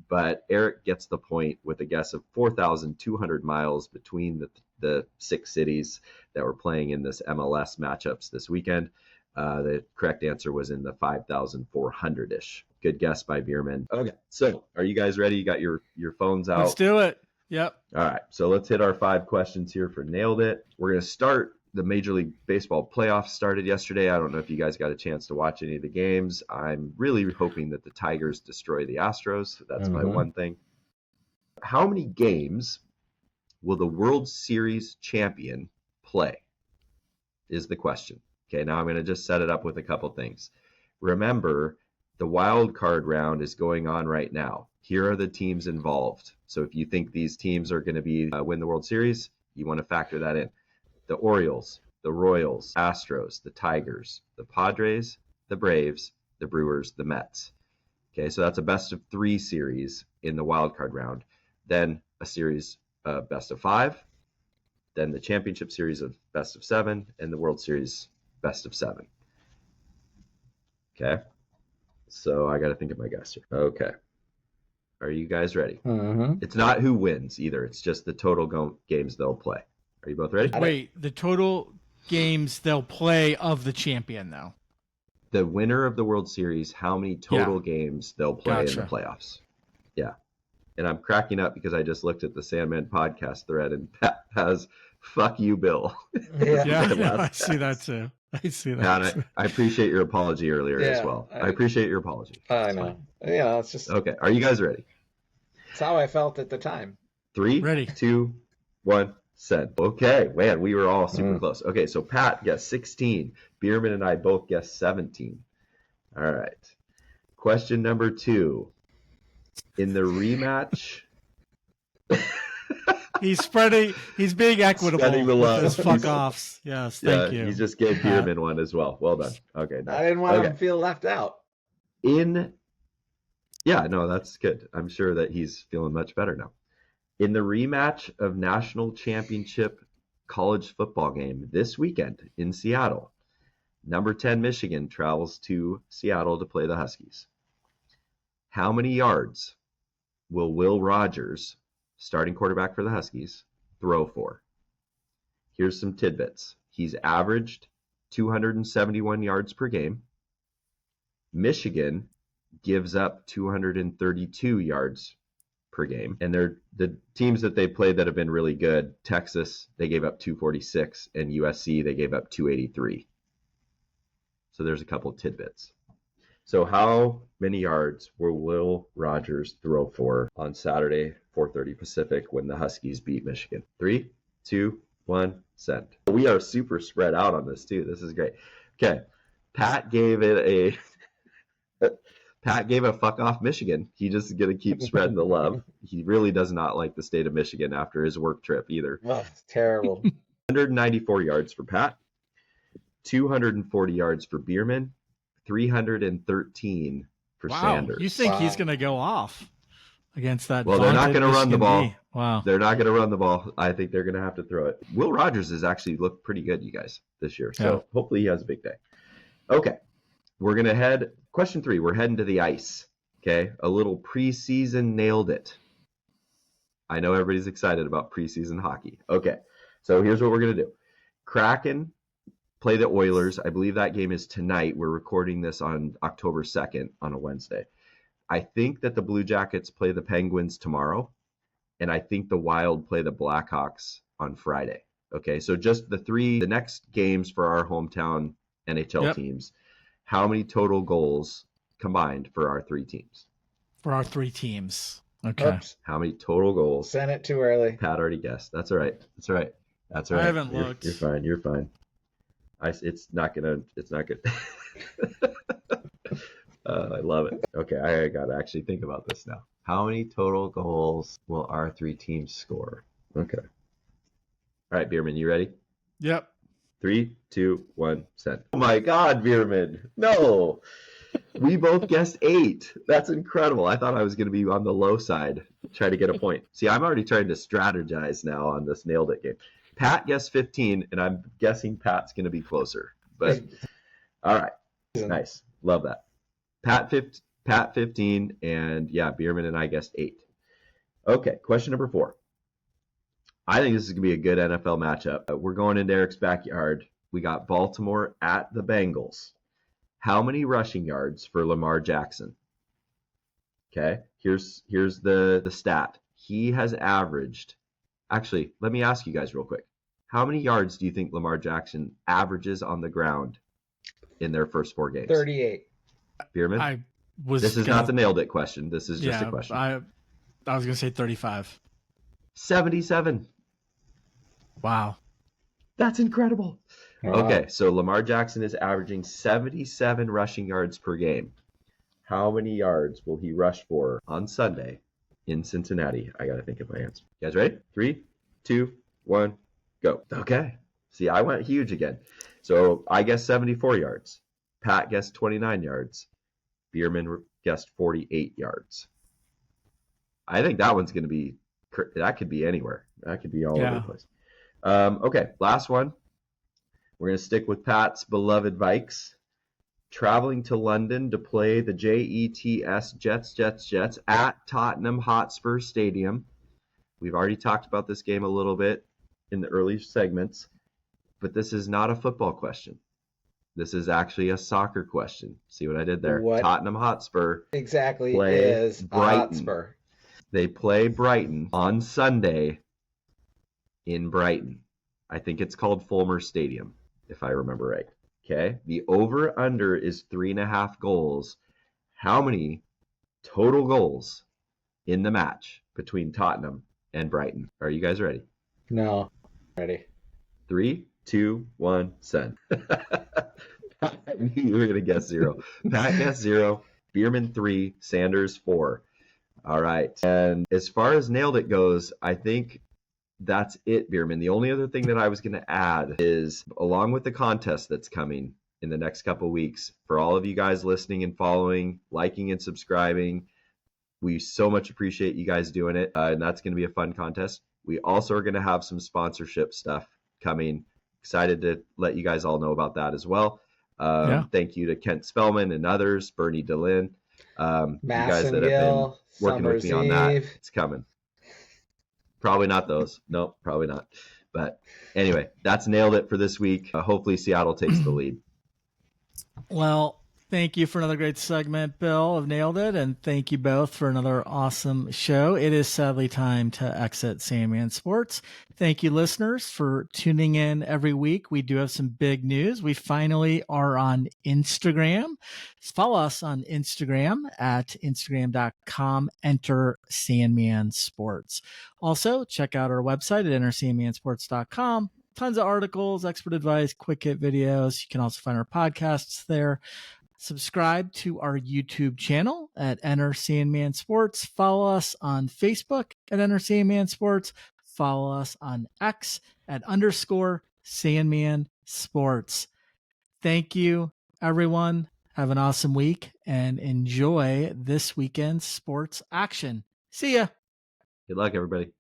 But Eric gets the point with a guess of 4,200 miles between the 6 cities that were playing in this MLS matchups this weekend. The correct answer was in the 5,400-ish. Good guess by Bierman. Okay, so are you guys ready? You got your phones out? Let's do it. Yep. All right, so let's hit our 5 questions here for Nailed It. We're going to start. The Major League Baseball playoffs started yesterday. I don't know if you guys got a chance to watch any of the games. I'm really hoping that the Tigers destroy the Astros. That's my one thing. How many games will the World Series champion play is the question. Okay, now I'm going to just set it up with a couple things. Remember, the wild card round is going on right now. Here are the teams involved. So if you think these teams are going to win the World Series, you want to factor that in. The Orioles, the Royals, Astros, the Tigers, the Padres, the Braves, the Brewers, the Mets. Okay, so that's a best of 3 series in the wild card round. Then a series best of 5. Then the championship series of best of 7, and the World Series best of 7. Okay, so I got to think of my guess here. Okay, are you guys ready? It's not who wins either. It's just the total games they'll play. Are you both ready? Wait, the total games they'll play of the champion, though. The winner of the World Series, how many total games they'll play in the playoffs. Yeah. And I'm cracking up because I just looked at the Sandman podcast thread and Pat has "fuck you, Bill." I see that too. Pat, I appreciate your apology earlier as well. I appreciate your apology. I know. Yeah, it's just okay. Are you guys ready? It's how I felt at the time. 3, ready. 2, 1. Send. Okay, man, we were all super close. Okay, so Pat guessed 16. Bierman and I both guessed 17. All right. Question number 2. In the rematch, He's being equitable Spreading the with love. his fuck offs. Yes, thank you. He just gave Bierman one as well. Well done. Okay, nice. I didn't want him to feel left out. Yeah, no, that's good. I'm sure that he's feeling much better now. In the rematch of national championship college football game this weekend in Seattle, number 10 Michigan travels to Seattle to play the Huskies. How many yards will Will Rogers, starting quarterback for the Huskies, throw for? Here's some tidbits. He's averaged 271 yards per game. Michigan gives up 232 yards per game. And they're the teams that they played that have been really good. Texas, they gave up 246, and USC, they gave up 283. So there's a couple of tidbits. So how many yards will Will Rogers throw for on Saturday, 4:30 Pacific, when the Huskies beat Michigan? 3, 2, 1, send. We are super spread out on this too. This is great. Okay. Pat gave a fuck off Michigan. He just is going to keep spreading the love. He really does not like the state of Michigan after his work trip either. Oh, it's terrible. 194 yards for Pat, 240 yards for Bierman, 313 for Sanders. You think he's going to go off against that? Well, they're not going to run the ball. Wow. They're not going to run the ball. I think they're going to have to throw it. Will Rogers has actually looked pretty good, you guys, this year. So hopefully he has a big day. Okay. We're going to head, question 3, we're heading to the ice. Okay. A little preseason nailed it. I know everybody's excited about preseason hockey. Okay. So here's what we're going to do. Kraken play the Oilers. I believe that game is tonight. We're recording this on October 2nd on a Wednesday. I think that the Blue Jackets play the Penguins tomorrow, and I think the Wild play the Blackhawks on Friday. Okay, so just the next games for our hometown NHL teams. How many total goals combined for our 3 teams? For our 3 teams. Okay. Oops. How many total goals? Sent it too early. Pat already guessed. That's all right. I haven't looked. You're fine. It's not good. I love it. Okay, I got to actually think about this now. How many total goals will our 3 teams score? Okay. All right, Bierman, you ready? Yep. 3, 2, 1, send. Oh my God, Bierman. No. We both guessed 8. That's incredible. I thought I was going to be on the low side, try to get a point. See, I'm already trying to strategize now on this nailed it game. Pat guessed 15, and I'm guessing Pat's going to be closer. But all right. Nice. Love that. Pat 15, and Bierman and I guessed 8. Okay, question number 4. I think this is going to be a good NFL matchup. We're going into Eric's backyard. We got Baltimore at the Bengals. How many rushing yards for Lamar Jackson? Okay, here's the stat. He has averaged, actually, let me ask you guys real quick. How many yards do you think Lamar Jackson averages on the ground in their first 4 games? 38. Bierman? This is not the nailed it question. This is just a question. I was going to say 35. 77. Wow. That's incredible. Wow. Okay, so Lamar Jackson is averaging 77 rushing yards per game. How many yards will he rush for on Sunday in Cincinnati? I got to think of my answer. You guys ready? 3, 2, 1, go. Okay. See, I went huge again. So I guessed 74 yards. Pat guessed 29 yards. Bierman guessed 48 yards. I think that one's going to be, that could be anywhere. That could be all over the place. Okay, last one. We're going to stick with Pat's beloved Vikes. Traveling to London to play the Jets at Tottenham Hotspur Stadium. We've already talked about this game a little bit in the early segments, but this is not a football question. This is actually a soccer question. See what I did there? What Tottenham Hotspur exactly is Brighton? Hotspur? They play Brighton on Sunday in Brighton. I think it's called Fulmer Stadium, if I remember right. Okay. The over-under is 3.5 goals. How many total goals in the match between Tottenham and Brighton? Are you guys ready? No. Ready. 3, 2, 1, send. I knew you were going to guess 0. Pat guessed 0. Bierman 3. Sanders 4. All right. And as far as Nailed It goes, I think that's it, Bierman. The only other thing that I was going to add is, along with the contest that's coming in the next couple of weeks, for all of you guys listening and following, liking and subscribing, we so much appreciate you guys doing it. And that's going to be a fun contest. We also are going to have some sponsorship stuff coming. Excited to let you guys all know about that as well. Thank you to Kent Spellman and others, Bernie DeLynn, you guys that have been working with me on that. It's coming. Probably not those. No, probably not. But anyway, that's Nailed It for this week. Hopefully Seattle takes the lead. Well, thank you for another great segment, Bill, of Nailed It. And thank you both for another awesome show. It is sadly time to exit Sandman Sports. Thank you, listeners, for tuning in every week. We do have some big news. We finally are on Instagram. Follow us on Instagram at instagram.com, enter Sandman Sports. Also, check out our website at entersandmansports.com. Tons of articles, expert advice, quick hit videos. You can also find our podcasts there. Subscribe to our YouTube channel at Enter Sandman Sports. Follow us on Facebook at Enter Sandman Sports. Follow us on X at _Sandman Sports. Thank you, everyone. Have an awesome week and enjoy this weekend's sports action. See ya. Good luck, everybody.